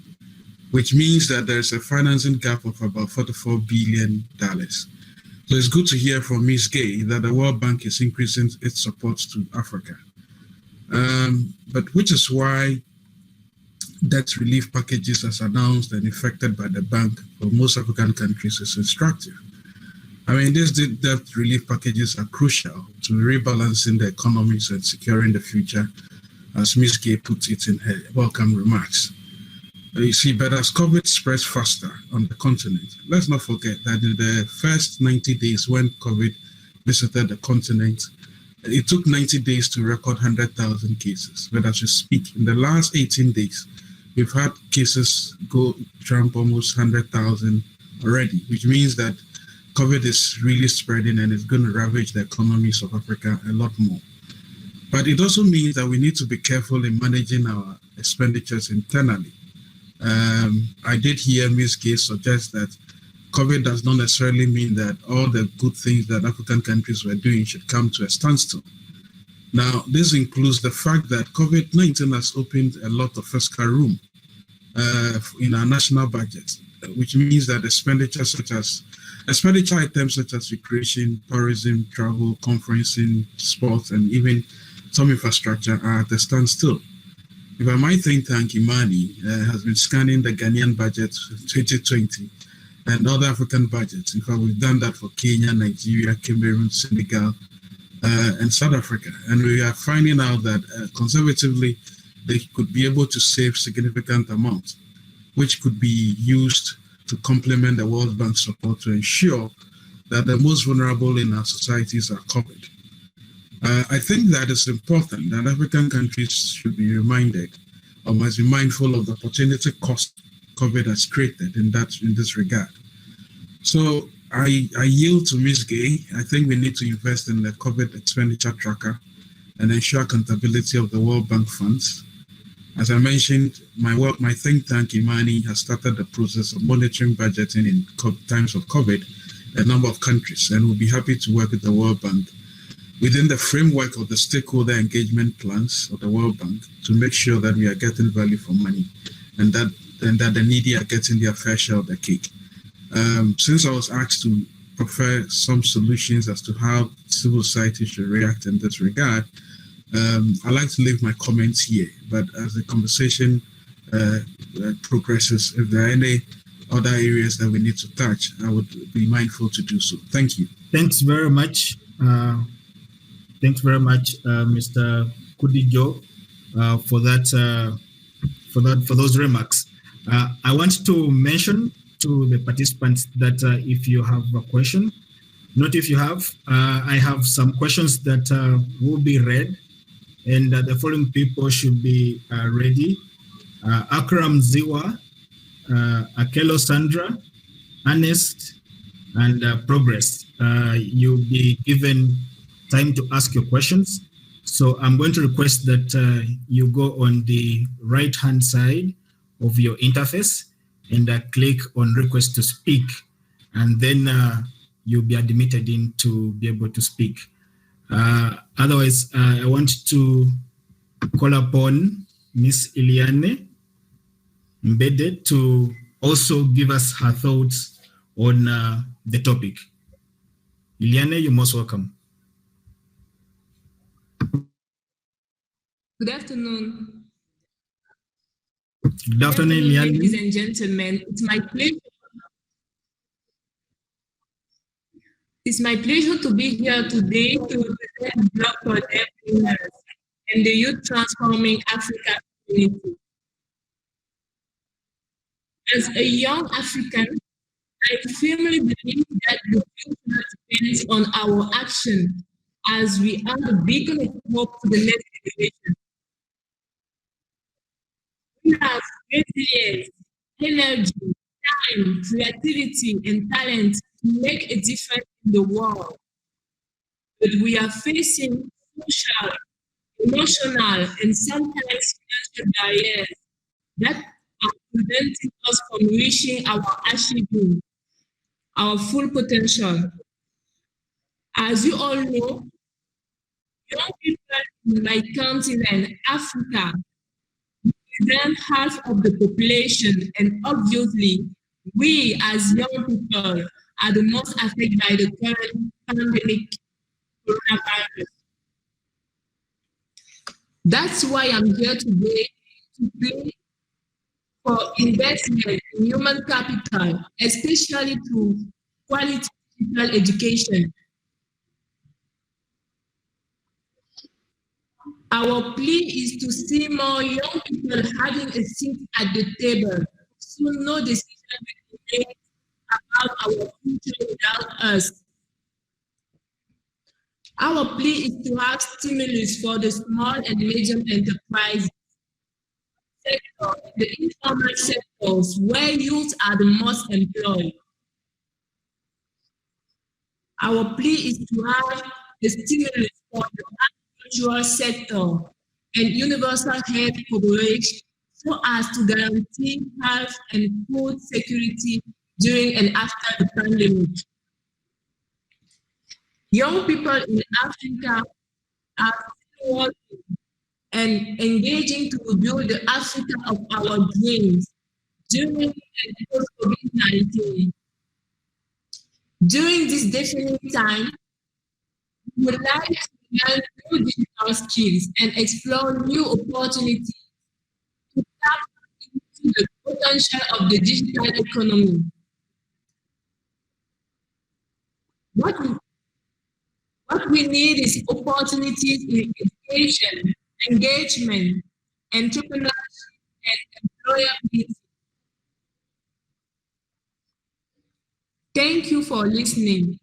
which means that there's a financing gap of about $44 billion. So it's good to hear from Ms. Gay that the World Bank is increasing its support to Africa. But which is why debt relief packages as announced and effected by the bank for most African countries is instructive. These debt relief packages are crucial to rebalancing the economies and securing the future, as Ms. Gay put it in her welcome remarks. You see, but as COVID spreads faster on the continent, let's not forget that in the first 90 days when COVID visited the continent, it took 90 days to record 100,000 cases. But as we speak, in the last 18 days, we've had cases go jump almost 100,000 already, which means that COVID is really spreading and it's going to ravage the economies of Africa a lot more. But it also means that we need to be careful in managing our expenditures internally. I did hear Ms. Gay suggest that COVID does not necessarily mean that all the good things that African countries were doing should come to a standstill. Now, this includes the fact that COVID-19 has opened a lot of fiscal room in our national budget, which means that expenditure items such as recreation, tourism, travel, conferencing, sports, and even some infrastructure are at a standstill. My think tank, Imani, has been scanning the Ghanaian budget 2020, and other African budgets. In fact, we've done that for Kenya, Nigeria, Cameroon, Senegal, and South Africa. And we are finding out that conservatively, they could be able to save significant amounts, which could be used to complement the World Bank support to ensure that the most vulnerable in our societies are covered. I think that it's important that African countries should be reminded or must be mindful of the opportunity cost COVID has created in this regard. So I yield to Ms. Gay. I think we need to invest in the COVID expenditure tracker and ensure accountability of the World Bank funds. As I mentioned, my think tank, Imani, has started the process of monitoring budgeting in times of COVID in a number of countries, and we'll be happy to work with the World Bank within the framework of the stakeholder engagement plans of the World Bank to make sure that we are getting value for money and that the needy are getting their fair share of the cake. Since I was asked to prefer some solutions as to how civil society should react in this regard, I'd like to leave my comments here, but as the conversation progresses, if there are any other areas that we need to touch, I would be mindful to do so. Thank you. Thanks very much. Mr. Kudijo, for those remarks. I want to mention to the participants that if you have a question, not if you have, I have some questions that will be read, and the following people should be ready. Akram Ziwa, Akelo Sandra, Ernest, and Progress. You'll be given time to ask your questions. So I'm going to request that you go on the right-hand side of your interface and click on request to speak, and then you'll be admitted in to be able to speak. Otherwise, I want to call upon Miss Iliane Mbede to also give us her thoughts on the topic. Iliane, you're most welcome. Good afternoon. Good afternoon, Iliane. Ladies and gentlemen. It's my pleasure to be here today to present Block for Deaf Winners and the Youth Transforming Africa community. As a young African, I firmly believe that the future depends on our action, as we are the beacon of hope to the next generation. We have resilience, energy, time, creativity, and talent to make a difference in the world. But we are facing social, emotional, and sometimes financial barriers that are preventing us from reaching our achieving our full potential. As you all know, young people in my continent, Africa, represent half of the population, and obviously, we as young people are the most affected by the current pandemic coronavirus. That's why I'm here today to play for investment in human capital, especially through quality digital education. Our plea is to see more young people having a seat at the table, so no decision will be made about our future without us. Our plea is to have stimulus for the small and medium enterprise sector, the informal sectors where youth are the most employed. Our plea is to have the stimulus for the agricultural sector and universal health coverage so as to guarantee health and food security during and after the pandemic. Young people in Africa are still working and engaging to build the Africa of our dreams during and post-COVID-19. During this definite time, we would like to learn new digital skills and explore new opportunities to tap into the potential of the digital economy. What we need is opportunities in education, engagement, entrepreneurship, and employability. Thank you for listening.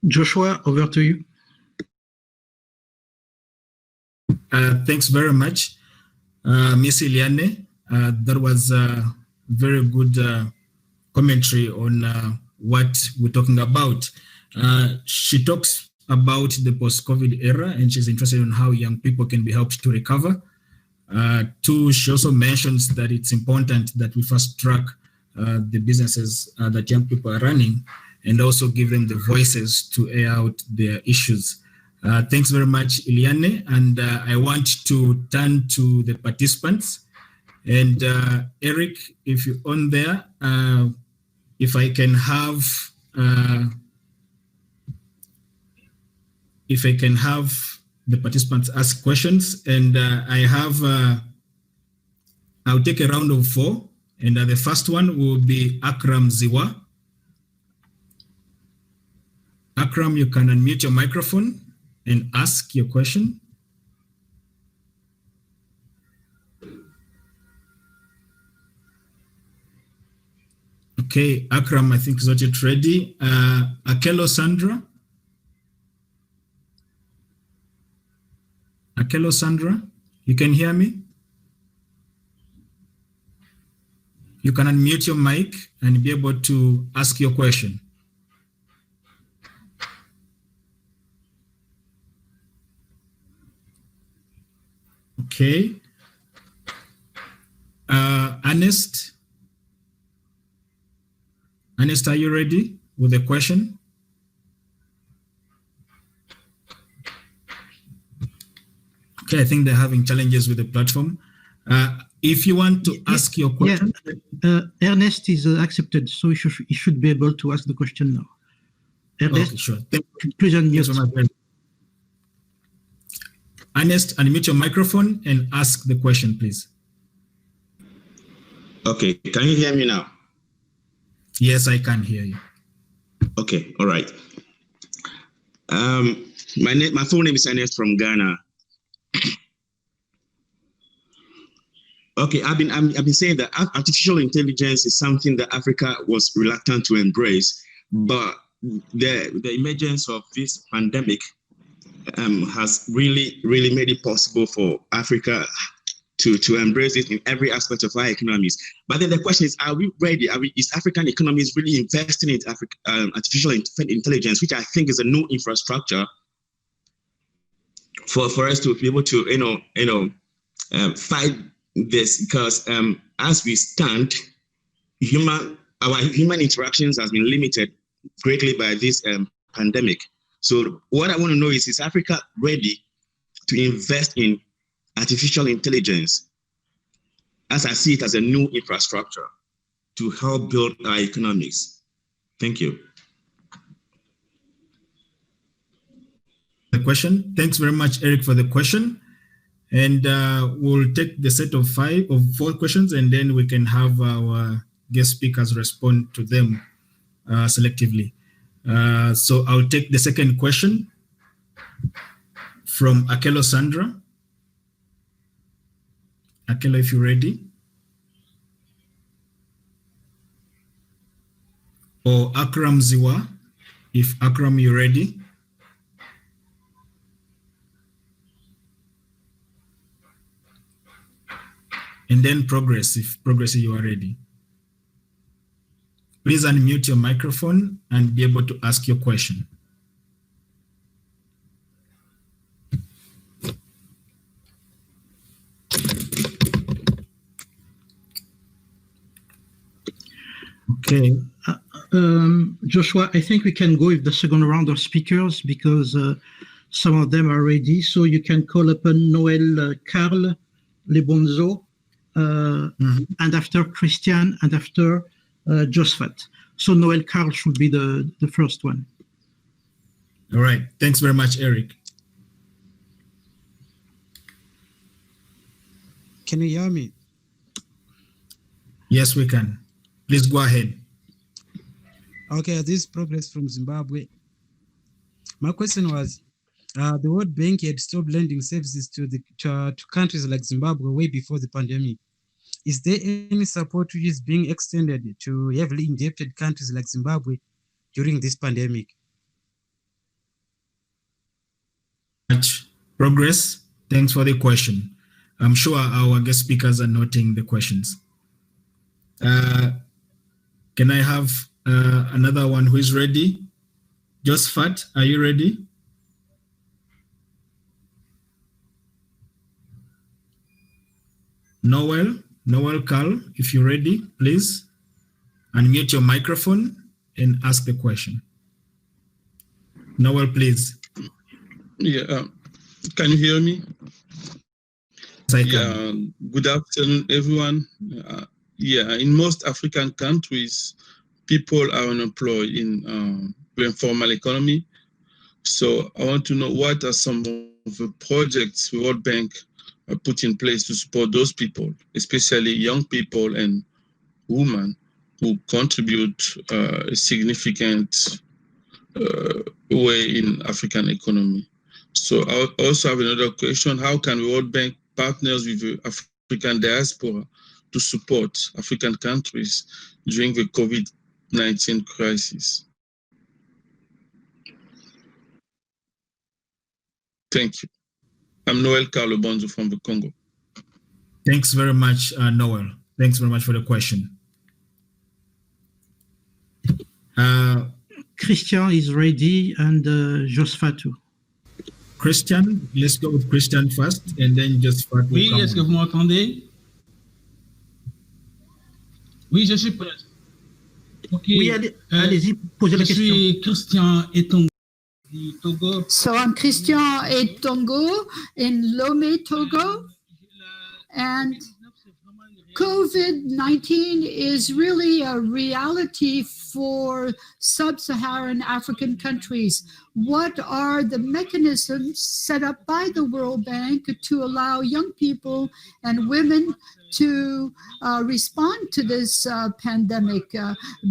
Joshua, over to you. Thanks very much, Miss Iliane. That was a very good commentary on what we're talking about. She talks about the post-COVID era, and she's interested in how young people can be helped to recover. Two, she also mentions that it's important that we fast track the businesses that young people are running, and also give them the voices to air out their issues. Thanks very much, Iliane. And I want to turn to the participants. And Eric, if you're on there, if I can have the participants ask questions, and I'll take a round of 4. And the first one will be Akram Ziwa. Akram, you can unmute your microphone and ask your question. Okay, Akram, I think is not yet ready. Akelo Sandra. Akelo Sandra, you can hear me? You can unmute your mic and be able to ask your question. Okay. Ernest. Ernest, are you ready with the question? Okay, I think they're having challenges with the platform. If you want to ask your question. Yeah, Ernest is accepted, so he should be able to ask the question now. Ernest, okay, sure. Please unmute. Ernest, unmute your microphone and ask the question, please. Okay, can you hear me now? Yes, I can hear you. Okay, all right. My full name is Ernest from Ghana. Okay, I've been saying that artificial intelligence is something that Africa was reluctant to embrace, but the emergence of this pandemic has really made it possible for Africa to embrace it in every aspect of our economies. But then the question is, are we ready? Is African economies really investing in artificial intelligence, which I think is a new infrastructure for us to be able to fight this? Because as we stand, our human interactions has been limited greatly by this pandemic. So what I want to know is Africa ready to invest in artificial intelligence, as I see it as a new infrastructure to help build our economies? Thank you. The question. Thanks very much, Eric, for the question. And we'll take the set of 4 questions, and then we can have our guest speakers respond to them selectively. So I'll take the second question from Akelo Sandra. Akelo, if you're ready. Or Akram Ziwa, if Akram, you're ready. And then Progress, if Progress, you are ready. Please unmute your microphone and be able to ask your question. Okay. Joshua, I think we can go with the second round of speakers because some of them are ready. So you can call upon Noel Carl, Lebonzo, and after Christian, and after Josephat. So Noel Carl should be the first one. All right. Thanks very much, Eric. Can you hear me? Yes, we can. Please go ahead. Okay, this is Progress from Zimbabwe. My question was, the World Bank had stopped lending services to countries like Zimbabwe way before the pandemic. Is there any support which is being extended to heavily indebted countries like Zimbabwe during this pandemic? Progress, thanks for the question. I'm sure our guest speakers are noting the questions. Can I have another one who is ready? Josephat, are you ready? Noel Carl, if you're ready, please unmute your microphone and ask the question. Noel, please. Yeah, can you hear me? Yes, I can. Yeah, good afternoon, everyone. In most African countries, people are unemployed in the informal economy. So I want to know what are some of the projects the World Bank put in place to support those people, especially young people and women who contribute a significant way in African economy. So I also have another question. How can the World Bank partners with the African diaspora to support African countries during the COVID-19 crisis? Thank you. I'm Noel Carlo Bonzo from the Congo. Thanks very much, Noel. Thanks very much for the question. Christian is ready, and Josephat too. Christian, let's go with Christian first, and then Josephat. Oui, est-ce que vous m'entendez? Oui, je suis prêt. Okay. Oui, allez-y, posez la question. Je suis Christian Etongo. Togo. So I'm Christian Etongo in Lomé, Togo, and COVID-19 is really a reality for sub-Saharan African countries. What are the mechanisms set up by the World Bank to allow young people and women to respond to this pandemic?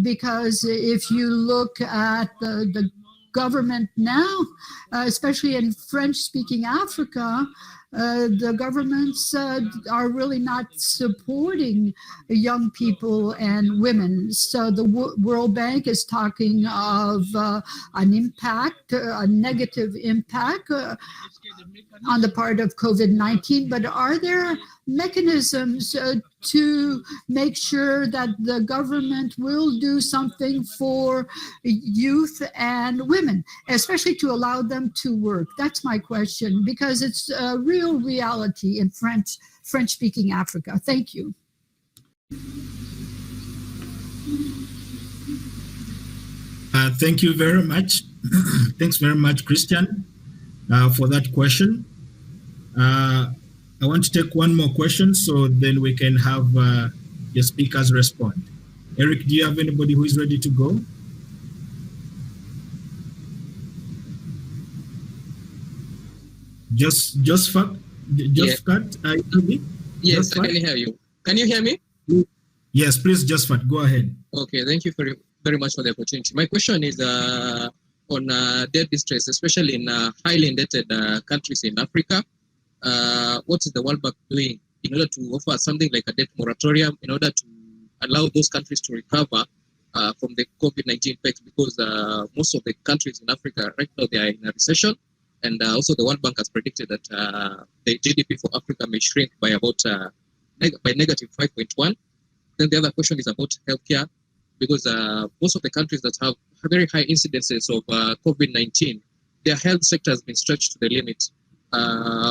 Because if you look at the government now, especially in French-speaking Africa, the governments are really not supporting young people and women. So the World Bank is talking of an impact, a negative impact on the part of COVID-19, but are there mechanisms to make sure that the government will do something for youth and women, especially to allow them to work? That's my question, because it's a real reality in French-speaking Africa. Thank you. Thank you very much. Thanks very much, Christian, for that question. I want to take one more question so then we can have the speakers respond. Eric, do you have anybody who is ready to go? Josephat, are you ready? Yes, Josephat? I can hear you. Can you hear me? Yes, please, Josephat, go ahead. Okay, thank you very much for the opportunity. My question is on debt distress, especially in highly indebted countries in Africa. What is the World Bank doing in order to offer something like a debt moratorium in order to allow those countries to recover from the COVID-19 effects? Because most of the countries in Africa right now, they are in a recession. And also the World Bank has predicted that the GDP for Africa may shrink by about by negative 5.1. Then the other question is about healthcare, because most of the countries that have very high incidences of COVID-19, their health sector has been stretched to the limit.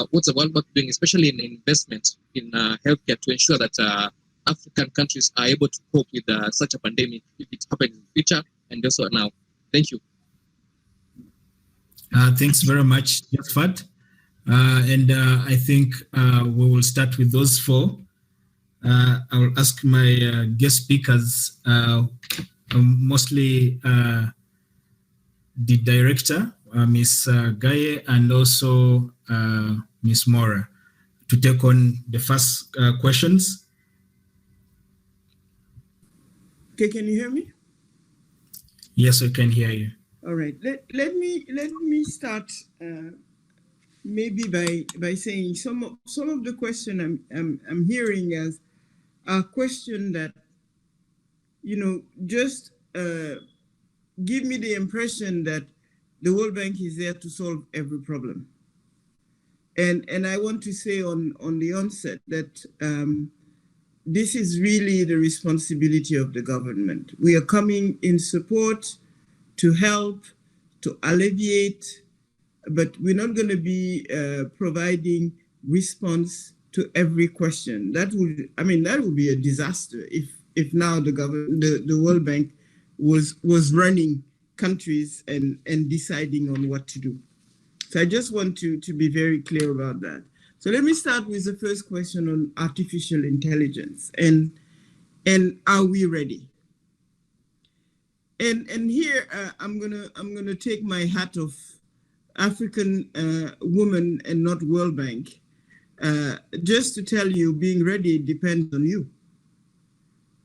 What's the World Bank doing, especially in investment in healthcare, to ensure that African countries are able to cope with such a pandemic if it happens in the future and also now? Thank you. Thanks very much, Josephat. And I think we will start with those four. I will ask my guest speakers, mostly the director, Ms. Gaye, and also Ms. Mora, to take on the first questions. Okay, can you hear me? Yes, I can hear you. All right. Let me start maybe by saying some of the question I'm hearing as a question that, you know, just give me the impression that the World Bank is there to solve every problem. And I want to say on the onset that this is really the responsibility of the government. We are coming in support to help, to alleviate, but we're not going to be providing response to every question. That would be a disaster if now the World Bank was running countries and deciding on what to do. So I just want to be very clear about that. So let me start with the first question on artificial intelligence and are we ready? And here I'm gonna take my hat of African woman and not World Bank, just to tell you, being ready depends on you.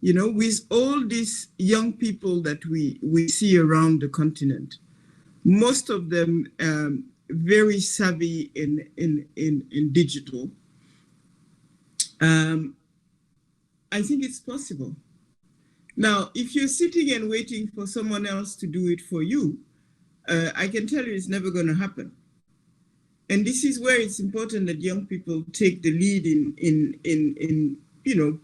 You know, with all these young people that we see around the continent, most of them very savvy in digital. I think it's possible. Now, if you're sitting and waiting for someone else to do it for you, I can tell you it's never going to happen. And this is where it's important that young people take the lead in you know,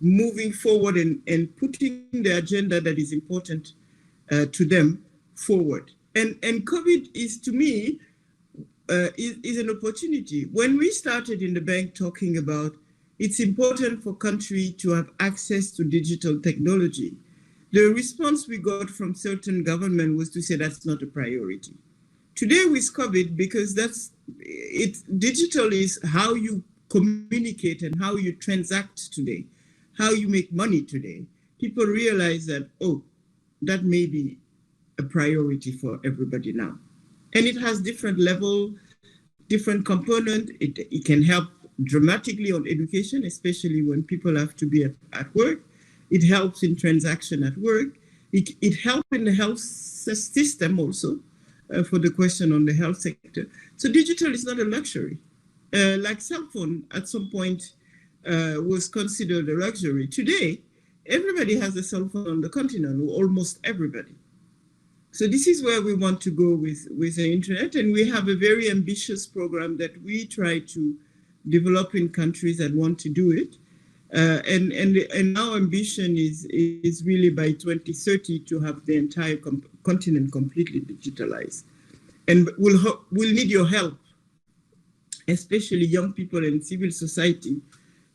moving forward and putting the agenda that is important to them forward. And COVID is, to me, is an opportunity. When we started in the bank talking about it's important for country to have access to digital technology, the response we got from certain government was to say that's not a priority. Today with COVID, because digital is how you communicate and how you transact today, how you make money today, people realize that, oh, that may be a priority for everybody now. And it has different level, different component. It can help dramatically on education, especially when people have to be at work. It helps in transaction at work. It helps in the health system also, for the question on the health sector. So digital is not a luxury. Like cell phone at some point was considered a luxury. Today, everybody has a cell phone on the continent, or almost everybody. So this is where we want to go with the internet, and we have a very ambitious program that we try to develop in countries that want to do it. And our ambition is really by 2030 to have the entire continent completely digitalized. And we'll need your help, especially young people and civil society,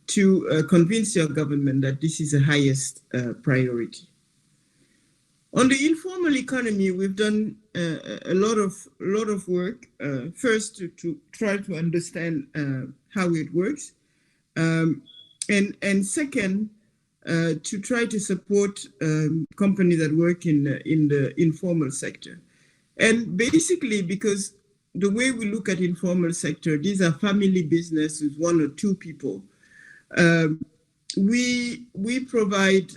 to convince your government that this is the highest priority. On the informal economy, we've done a lot of work. First, to try to understand how it works, and second, to try to support companies that work in the informal sector. And basically, because the way we look at informal sector, these are family businesses, one or two people. We provide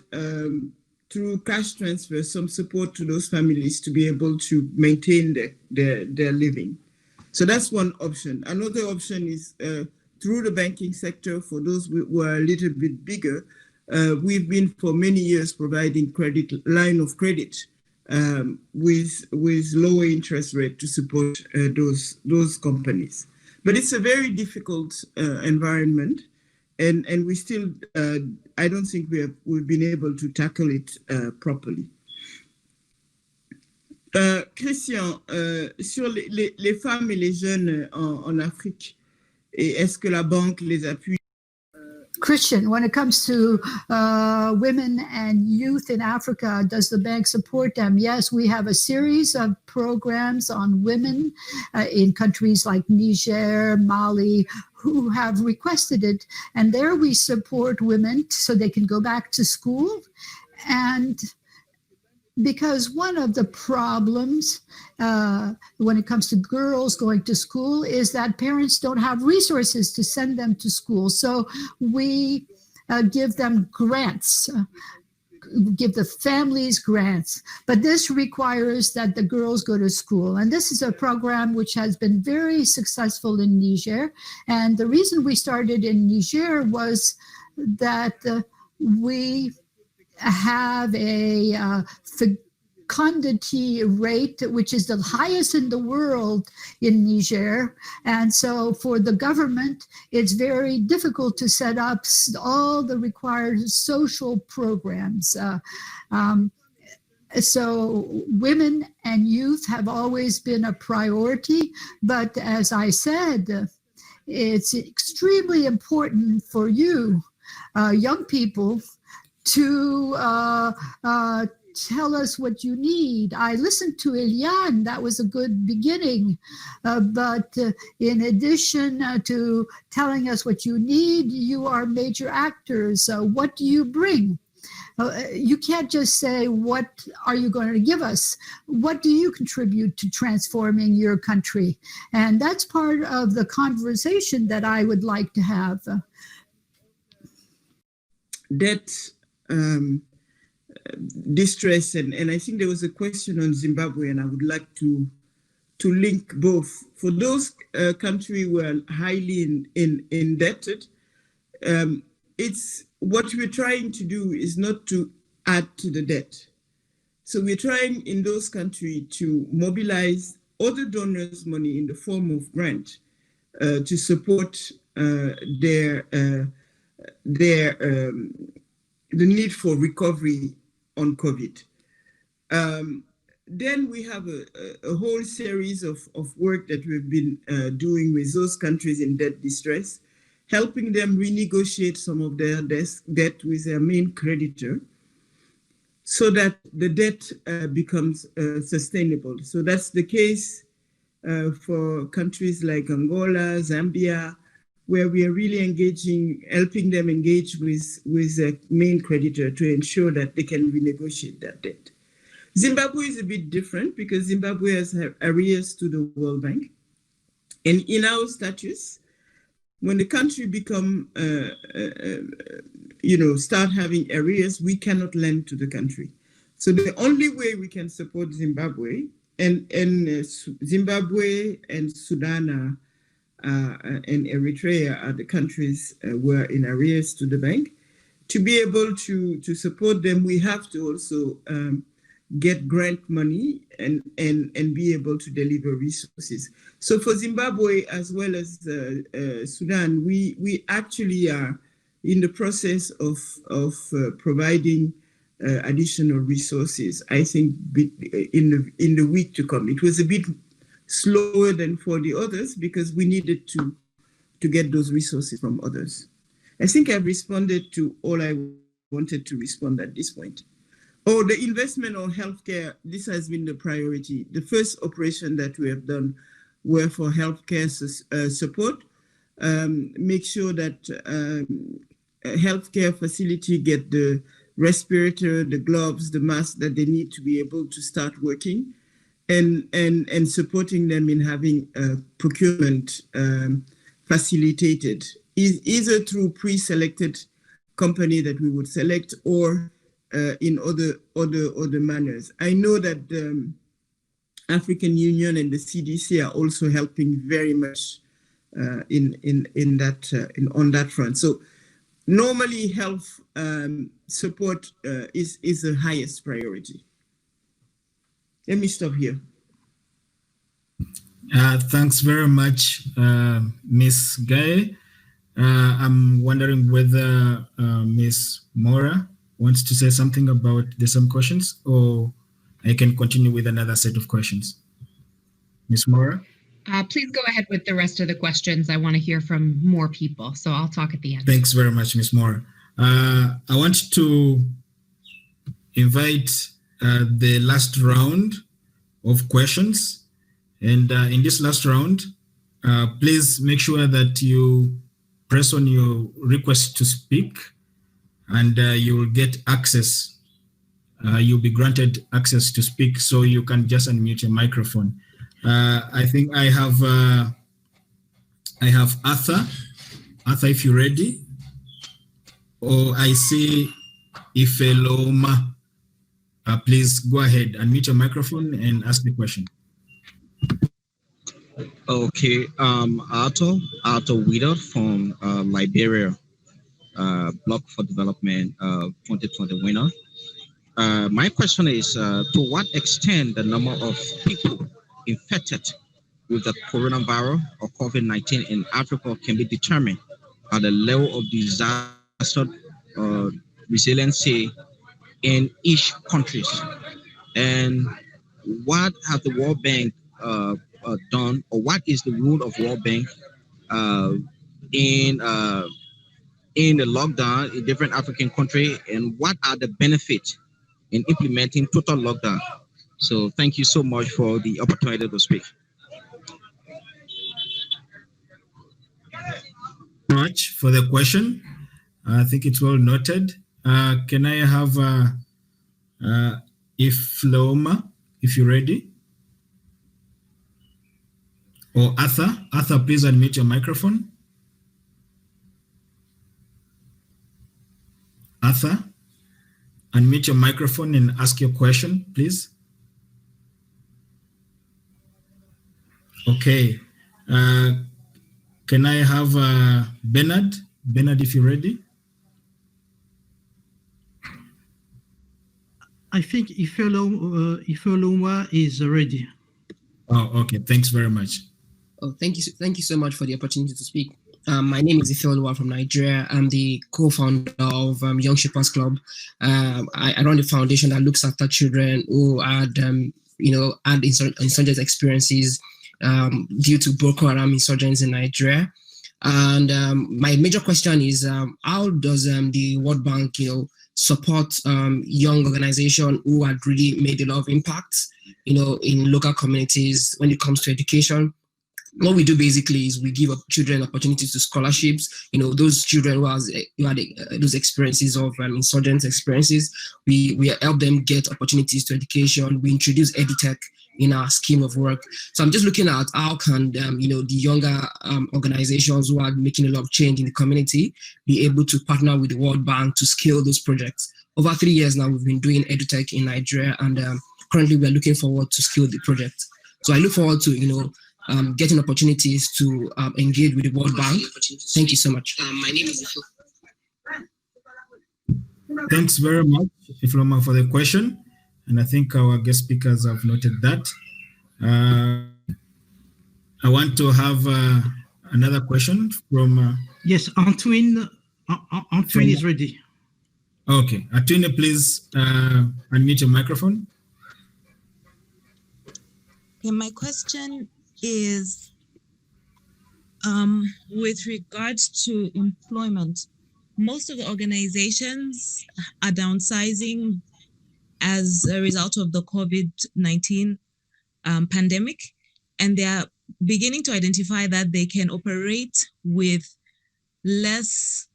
through cash transfer some support to those families to be able to maintain their living. So that's one option. Another option is through the banking sector. For those who are a little bit bigger, we've been for many years providing line of credit with lower interest rate to support those companies. But it's a very difficult environment. And we still, I don't think we've been able to tackle it properly. Christian, sur les femmes et les jeunes en Afrique, et est-ce que la banque les appuie? Christian, when it comes to women and youth in Africa, does the bank support them? Yes, we have a series of programs on women in countries like Niger, Mali, who have requested it. And there we support women so they can go back to school. And because one of the problems when it comes to girls going to school is that parents don't have resources to send them to school. So we give them grants, give the families grants. But this requires that the girls go to school. And this is a program which has been very successful in Niger. And the reason we started in Niger was that we have a fecundity rate, which is the highest in the world in Niger. And so for the government, it's very difficult to set up all the required social programs. So women and youth have always been a priority. But as I said, it's extremely important for you, young people, to tell us what you need. I listened to Eliane, that was a good beginning. But in addition to telling us what you need, you are major actors. What do you bring? You can't just say, what are you going to give us? What do you contribute to transforming your country? And that's part of the conversation that I would like to have. Debt, distress, and I think there was a question on Zimbabwe, and I would like to link both. For those countries who are highly indebted, it's what we're trying to do is not to add to the debt. So we're trying in those countries to mobilize other donors' money in the form of grant to support the need for recovery on COVID. Then we have a whole series of work that we've been doing with those countries in debt distress, helping them renegotiate some of their debt with their main creditor so that the debt becomes sustainable. So that's the case for countries like Angola, Zambia, where we are really helping them engage with their main creditor to ensure that they can renegotiate that debt. Zimbabwe is a bit different because Zimbabwe has arrears to the World Bank. And in our status, when the country start having arrears, we cannot lend to the country. So the only way we can support Zimbabwe, and Zimbabwe and Sudan and Eritrea are the countries who are in arrears to the bank. To be able to support them, we have to also get grant money and be able to deliver resources. So for Zimbabwe as well as Sudan, we actually are in the process of providing additional resources, I think in the week to come. It was a bit slower than for the others because we needed to get those resources from others. I think I've responded to all I wanted to respond at this point. Oh, the investment on healthcare, this has been the priority. The first operation that we have done were for healthcare support. Make sure that a healthcare facility get the respirator, the gloves, the masks that they need to be able to start working, and supporting them in having procurement facilitated, either through pre-selected company that we would select or in other manners. I know that the African Union and the CDC are also helping very much on that front. So normally health support is the highest priority. Let me stop here. Thanks very much, Ms. Guy. I'm wondering whether Ms. Mora wants to say something about the same questions, or I can continue with another set of questions. Ms. Mora? Please go ahead with the rest of the questions. I want to hear from more people, so I'll talk at the end. Thanks very much, Ms. Moore. I want to invite the last round of questions. And in this last round, please make sure that you press on your request to speak, and you will get access. You'll be granted access to speak, so you can just unmute your microphone. I think I have Arthur. Arthur, if you're ready. Or I see Ifeloma. Please go ahead, unmute your microphone and ask the question. Okay, Arthur Wider from Liberia, Block for Development 2020 winner. My question is, to what extent the number of people infected with the coronavirus or COVID-19 in Africa can be determined by the level of disaster resiliency in each country? And what have the World Bank done, or what is the role of World Bank in the lockdown in different African countries, and what are the benefits in implementing total lockdown? So thank you so much for the opportunity to speak. Much for the question. I think it's well noted. Can I have Ifloma, if you're ready? Or Arthur? Arthur, please unmute your microphone. Arthur, unmute your microphone and ask your question, please. Okay. Can I have Bernard? Bernard, if you're ready. I think Ifeloma is ready. Oh, okay. Thanks very much. Oh, thank you so much for the opportunity to speak. My name is Ifeoluwa from Nigeria. I'm the co-founder of Young Shapers Club. I run the foundation that looks after children who had insurgent experiences due to Boko Haram insurgents in Nigeria. And my major question is, how does the World Bank, support young organizations who had really made a lot of impact, in local communities when it comes to education? What we do basically is we give children opportunities to scholarships. Those children who had those experiences of insurgent experiences, we help them get opportunities to education. We introduce EduTech in our scheme of work. So I'm just looking at how can the younger organizations who are making a lot of change in the community be able to partner with the World Bank to scale those projects. Over 3 years now, we've been doing EduTech in Nigeria, and currently we're looking forward to scale the project. So I look forward to getting opportunities to engage with the World Bank. Thank you so much. My name is Thanks very much, Ifloma, for the question. And I think our guest speakers have noted that. I want to have another question from... Yes, Antoine is ready. Okay, Antoine, please unmute your microphone. Okay, my question is with regards to employment. Most of the organizations are downsizing as a result of the COVID-19 pandemic, and they are beginning to identify that they can operate with less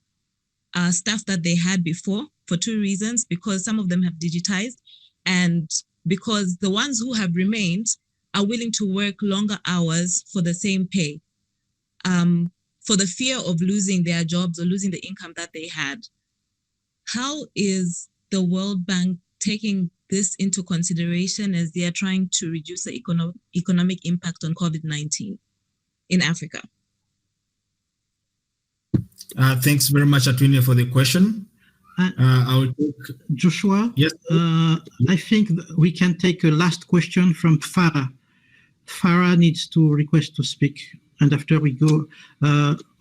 staff that they had before for two reasons: because some of them have digitized, and because the ones who have remained are willing to work longer hours for the same pay, for the fear of losing their jobs or losing the income that they had. How is the World Bank taking this into consideration as they are trying to reduce the economic impact on COVID-19 in Africa? Thanks very much, Atwine, for the question. I will take... Joshua, yes. I think we can take a last question from Farah. Farah needs to request to speak, and after we go.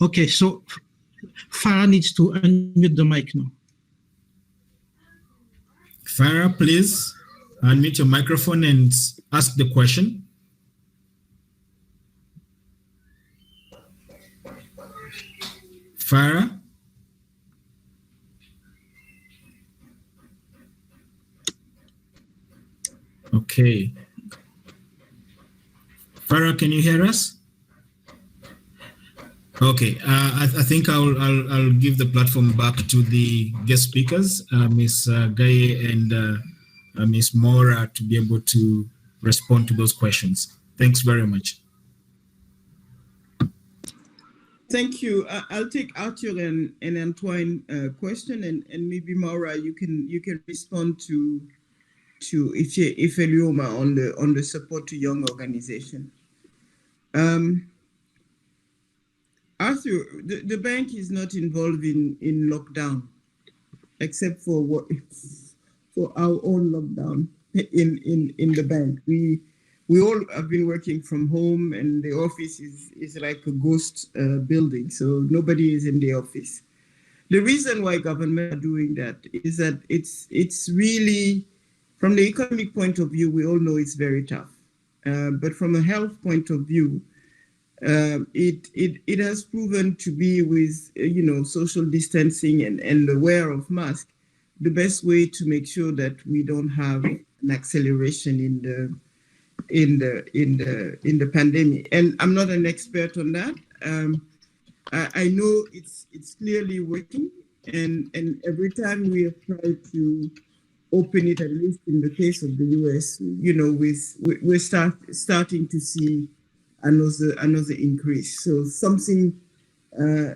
Okay, so Farah needs to unmute the mic now. Farah, please unmute your microphone and ask the question. Farah? Okay. Farah, can you hear us? Okay, I think I'll give the platform back to the guest speakers, Ms. Gaye and Ms. Mora, to be able to respond to those questions. Thanks very much. Thank you. I'll take Arthur and Antoine question, and maybe Maura, you can respond to Ife Lioma on the support to young organization. Arthur, the bank is not involved in lockdown, except for our own lockdown in the bank. We all have been working from home, and the office is like a ghost building, so nobody is in the office. The reason why government are doing that is that it's really, from the economic point of view, we all know it's very tough. But from a health point of view, it has proven to be, with social distancing and the wear of masks, the best way to make sure that we don't have an acceleration in the pandemic. And I'm not an expert on that. I know it's clearly working, and every time we have tried to open it, at least in the case of the US, we're starting to see another increase. So something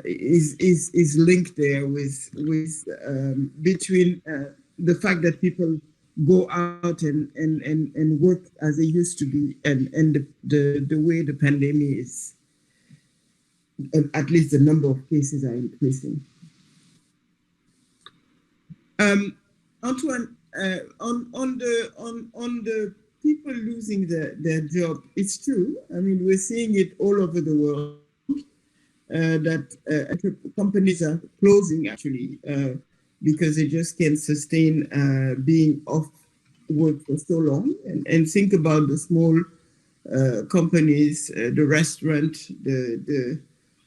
is linked there with between the fact that people go out and work as they used to be, and the way the pandemic is, at least the number of cases are increasing. Antoine, on the people losing their job, it's true. I mean, we're seeing it all over the world, that companies are closing, actually, because they just can't sustain being off work for so long. And think about the small companies, the restaurant, the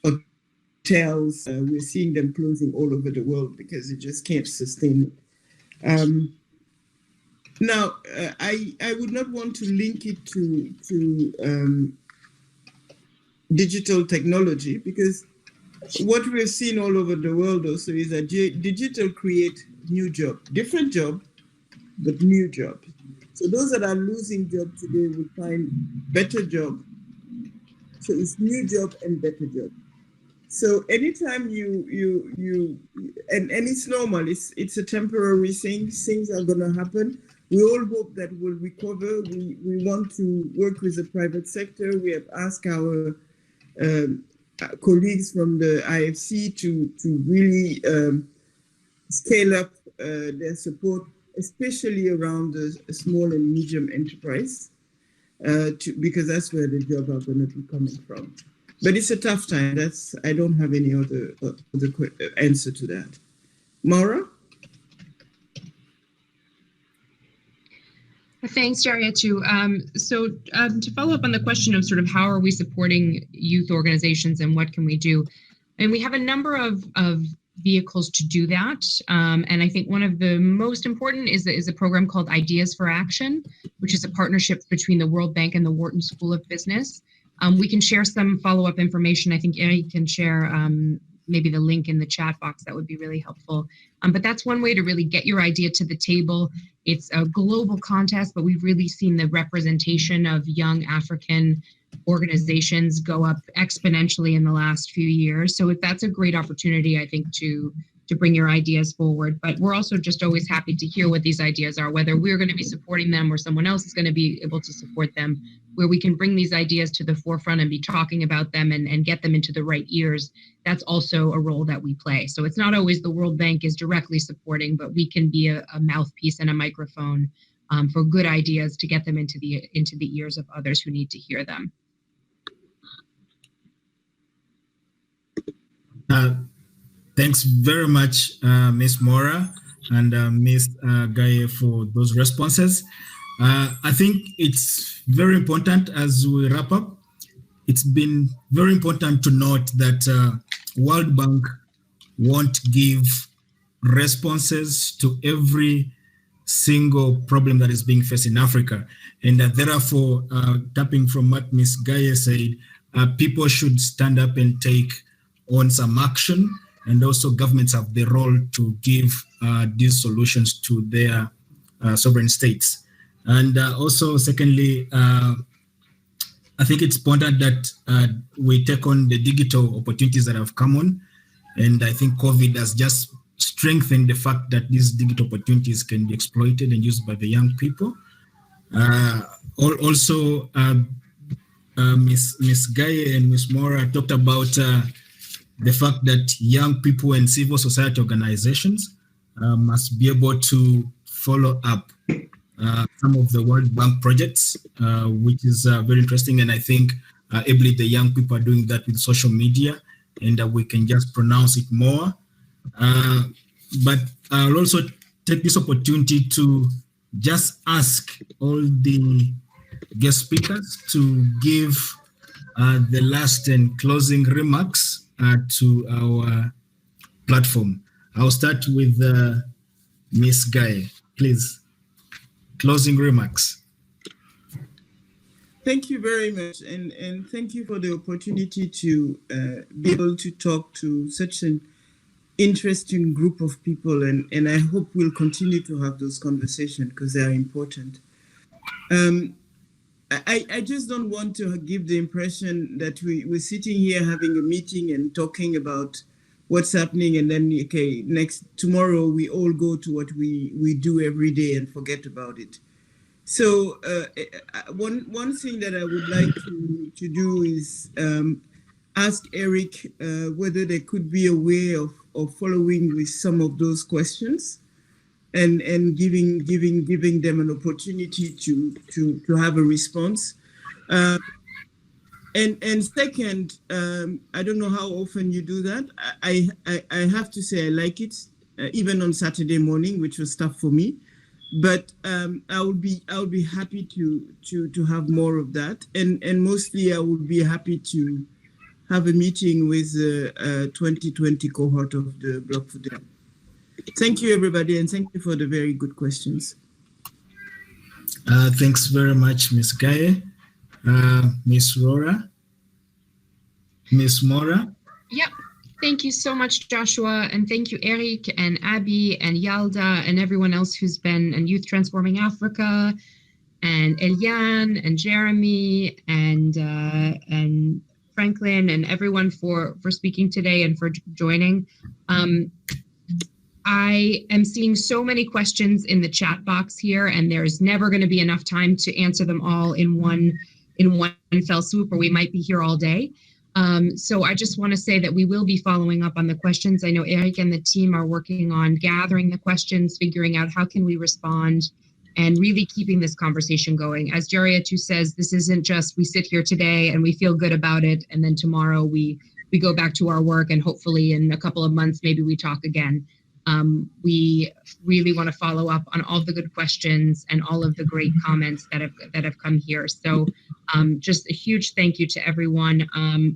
hotels. We're seeing them closing all over the world because they just can't sustain it. Now, I would not want to link it to digital technology, because what we're seeing all over the world also is that digital create new jobs, different jobs, but new jobs. So those that are losing jobs today will find better jobs. So it's new job and better job. So anytime you and it's normal, it's a temporary thing. Things are gonna happen. We all hope that we'll recover. We want to work with the private sector. We have asked our colleagues from the IFC to really scale up their support, especially around the small and medium enterprise, because that's where the jobs are going to be coming from. But it's a tough time. I don't have any other answer to that. Maura? Thanks, Jariatu. So to follow up on the question of sort of how are we supporting youth organizations and what can we do? And we have a number of vehicles to do that. And I think one of the most important is a program called Ideas for Action, which is a partnership between the World Bank and the Wharton School of Business. We can share some follow-up information. I think Eric can share maybe the link in the chat box. That would be really helpful. But that's one way to really get your idea to the table. It's a global contest, but we've really seen the representation of young African organizations go up exponentially in the last few years. So that's a great opportunity, I think, to bring your ideas forward. But we're also just always happy to hear what these ideas are, whether we're going to be supporting them or someone else is going to be able to support them, where we can bring these ideas to the forefront and be talking about them and get them into the right ears. That's also a role that we play. So it's not always the World Bank is directly supporting, but we can be a mouthpiece and a microphone for good ideas to get them into the ears of others who need to hear them. Thanks very much, Ms. Mora and Ms. Gaye, for those responses. I think it's very important as we wrap up. It's been very important to note that World Bank won't give responses to every single problem that is being faced in Africa. And therefore, tapping from what Ms. Gaye said, people should stand up and take on some action, and also governments have the role to give these solutions to their sovereign states. And also, secondly, I think it's important that we take on the digital opportunities that have come on. And I think COVID has just strengthened the fact that these digital opportunities can be exploited and used by the young people. Also, Ms. Gaye and Ms. Mora talked about the fact that young people and civil society organizations must be able to follow up some of the World Bank projects, which is very interesting. And I think ably the young people are doing that with social media, and we can just pronounce it more. But I'll also take this opportunity to just ask all the guest speakers to give the last and closing remarks to our platform. I'll start with Ms. Gaye, please. Closing remarks. Thank you very much, and thank you for the opportunity to be able to talk to such an interesting group of people, and I hope we'll continue to have those conversations because they are important. I just don't want to give the impression that we're sitting here having a meeting and talking about what's happening, and then tomorrow we all go to what we do every day and forget about it. So one thing that I would like to do is ask Eric whether there could be a way of following with some of those questions and giving them an opportunity to have a response. And second, I don't know how often you do that. I have to say I like it, even on Saturday morning, which was tough for me. But I would be happy to have more of that, and mostly I would be happy to have a meeting with the 2020 cohort of the Bloc for Them. Thank you, everybody, and thank you for the very good questions. Thanks very much, Ms. Gaye. Ms. Mora? Yep. Thank you so much, Joshua. And thank you, Eric and Abby and Yalda and everyone else who's been in Youth Transforming Africa, and Eliane and Jeremy and Franklin and everyone for speaking today and for joining. I am seeing so many questions in the chat box here, and there's never going to be enough time to answer them all in one fell swoop, or we might be here all day. So I just want to say that we will be following up on the questions. I know Eric and the team are working on gathering the questions, figuring out how can we respond, and really keeping this conversation going. As Jariatu says, this isn't just we sit here today and we feel good about it, and then tomorrow we go back to our work, and hopefully in a couple of months maybe we talk again. We really want to follow up on all the good questions and all of the great comments that have come here. So just a huge thank you to everyone.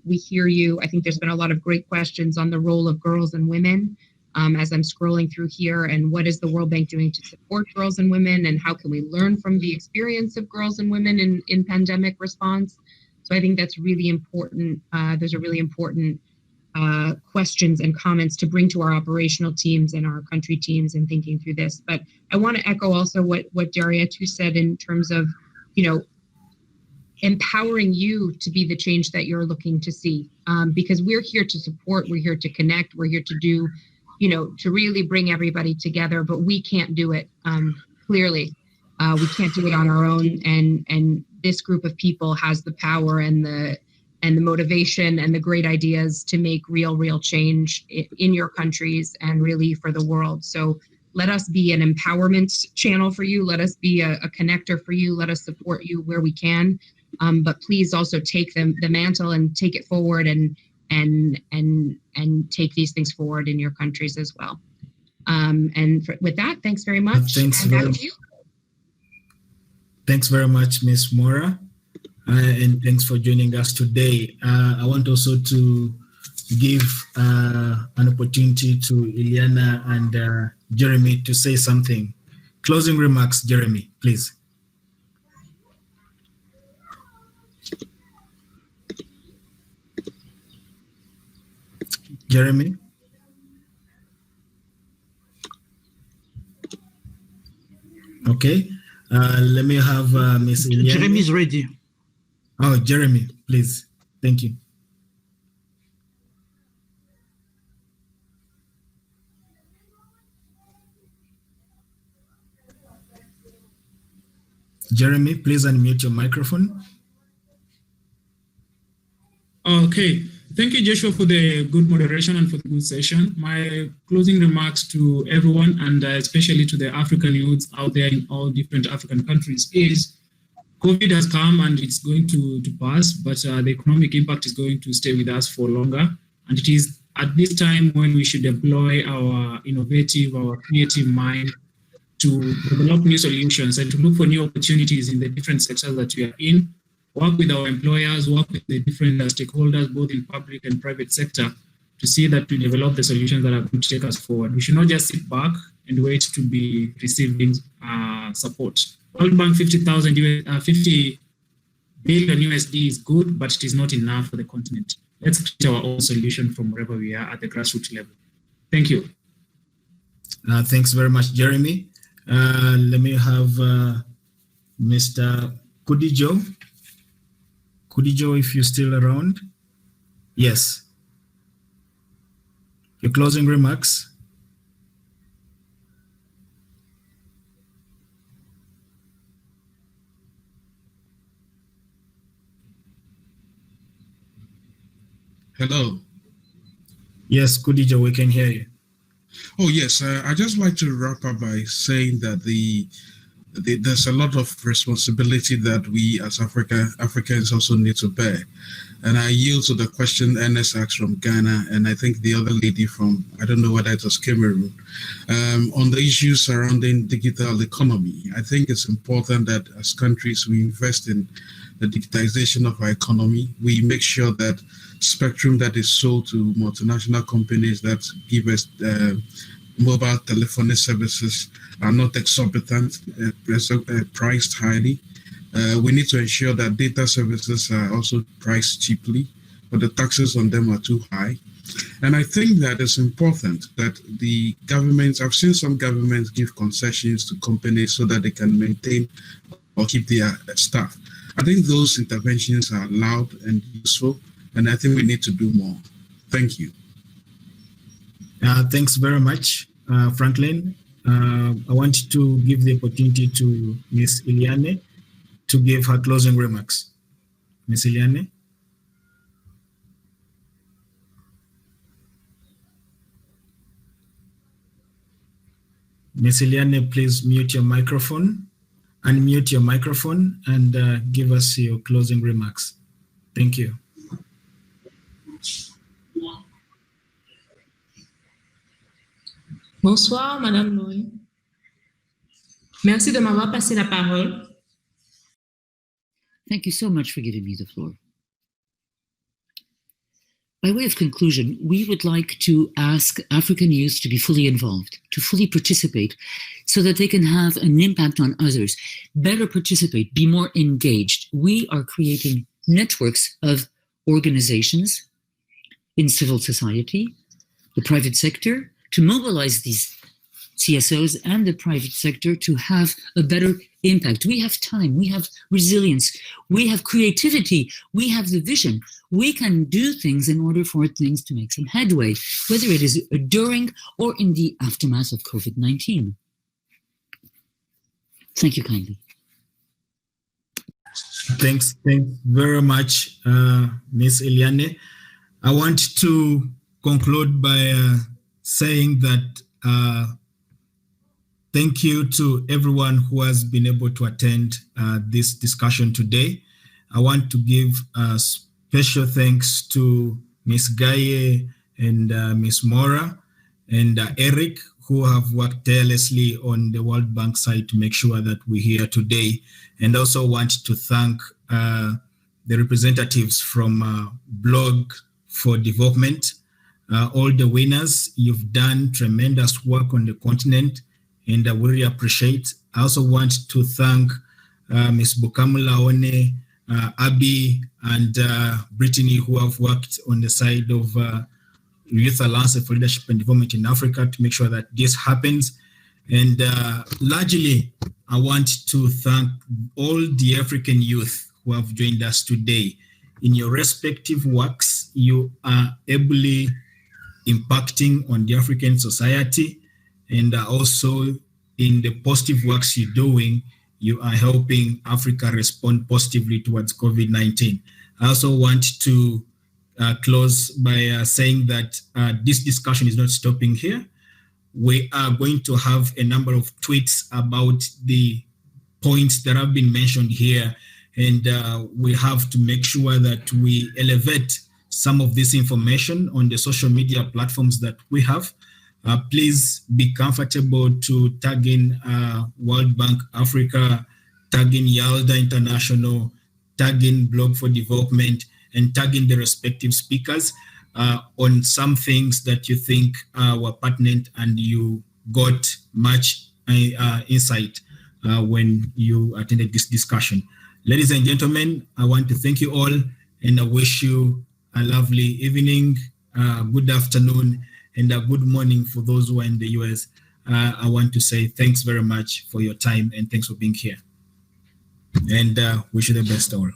We hear you. I think there's been a lot of great questions on the role of girls and women as I'm scrolling through here, and what is the World Bank doing to support girls and women, and how can we learn from the experience of girls and women in pandemic response. So I think that's really important. Those are really important questions and comments to bring to our operational teams and our country teams in thinking through this. But I want to echo also what Jariatu said in terms of, empowering you to be the change that you're looking to see, because we're here to support, we're here to connect, we're here to do, to really bring everybody together, but we can't do it. Clearly, we can't do it on our own, and this group of people has the power and the motivation and the great ideas to make real change in your countries and really for the world. So let us be an empowerment channel for you. Let us be a connector for you. Let us support you where we can. But please also take the mantle and take it forward and take these things forward in your countries as well. With that, thanks very much. Thanks very much, Ms. Mora. And thanks for joining us today. I want also to give an opportunity to Iliana and Jeremy to say something. Closing remarks, Jeremy, please. Jeremy? Okay. Let me have Ms. Iliana. Jeremy is ready. Oh, Jeremy, please. Thank you. Jeremy, please unmute your microphone. Okay. Thank you, Joshua, for the good moderation and for the good session. My closing remarks to everyone, and especially to the African youths out there in all different African countries, is COVID has come and it's going to pass, but the economic impact is going to stay with us for longer. And it is at this time when we should deploy our innovative, our creative mind to develop new solutions and to look for new opportunities in the different sectors that we are in. Work with our employers, work with the different stakeholders, both in public and private sector, to see that we develop the solutions that are going to take us forward. We should not just sit back and wait to be receiving support. World Bank 50 billion USD is good, but it is not enough for the continent. Let's create our own solution from wherever we are at the grassroots level. Thank you. Thanks very much, Jeremy. Let me have Mr. Kudijo. Kudijo, if you're still around. Yes. Your closing remarks. Hello. Yes, Kudijo, we can hear you. Oh, yes. I'd just like to wrap up by saying that there's a lot of responsibility that we as Africans also need to bear. And I yield to the question Ernest asked from Ghana, and I think the other lady from, I don't know whether it was Cameroon, on the issues surrounding digital economy. I think it's important that as countries we invest in the digitization of our economy. We make sure that spectrum that is sold to multinational companies that give us mobile telephony services are not exorbitant, priced highly. We need to ensure that data services are also priced cheaply, but the taxes on them are too high. And I think that it's important that the governments, I've seen some governments give concessions to companies so that they can maintain or keep their staff. I think those interventions are loud and useful, and I think we need to do more. Thank you. Thanks very much, Franklin. I want to give the opportunity to Ms. Iliane to give her closing remarks. Ms. Iliane? Ms. Iliane, please mute your microphone, unmute your microphone, and give us your closing remarks. Thank you. Bonsoir, Madame Noé. Merci de m'avoir passé la parole. Thank you so much for giving me the floor. By way of conclusion, we would like to ask African youth to be fully involved, to fully participate, so that they can have an impact on others, better participate, be more engaged. We are creating networks of organizations in civil society, the private sector, to mobilize these CSOs and the private sector to have a better impact. We have time, we have resilience, we have creativity, we have the vision. We can do things in order for things to make some headway, whether it is during or in the aftermath of COVID-19. Thank you kindly. Thanks very much, Ms. Iliane. I want to conclude by saying that thank you to everyone who has been able to attend this discussion today. I want to give special thanks to Ms. Gaye and Ms. Mora and Eric, who have worked tirelessly on the World Bank side to make sure that we're here today. And also want to thank the representatives from Blog for Development. All the winners, you've done tremendous work on the continent, and I really appreciate. I also want to thank Ms. Bukamula One, Abby, and Brittany, who have worked on the side of Youth Alliance for Leadership and Development in Africa to make sure that this happens. And largely, I want to thank all the African youth who have joined us today. In your respective works, you are ably impacting on the African society, and also in the positive works you're doing, you are helping Africa respond positively towards COVID-19. I also want to close by saying that this discussion is not stopping here. We are going to have a number of tweets about the points that have been mentioned here, and we have to make sure that we elevate some of this information on the social media platforms that we have. Please be comfortable to tag in World Bank Africa, tag in Yalda International, tag in Blog for Development, and tag in the respective speakers on some things that you think were pertinent and you got much insight when you attended this discussion. Ladies and gentlemen, I want to thank you all, and I wish you a lovely evening, good afternoon, and a good morning for those who are in the US. I want to say thanks very much for your time, and thanks for being here. And wish you the best all.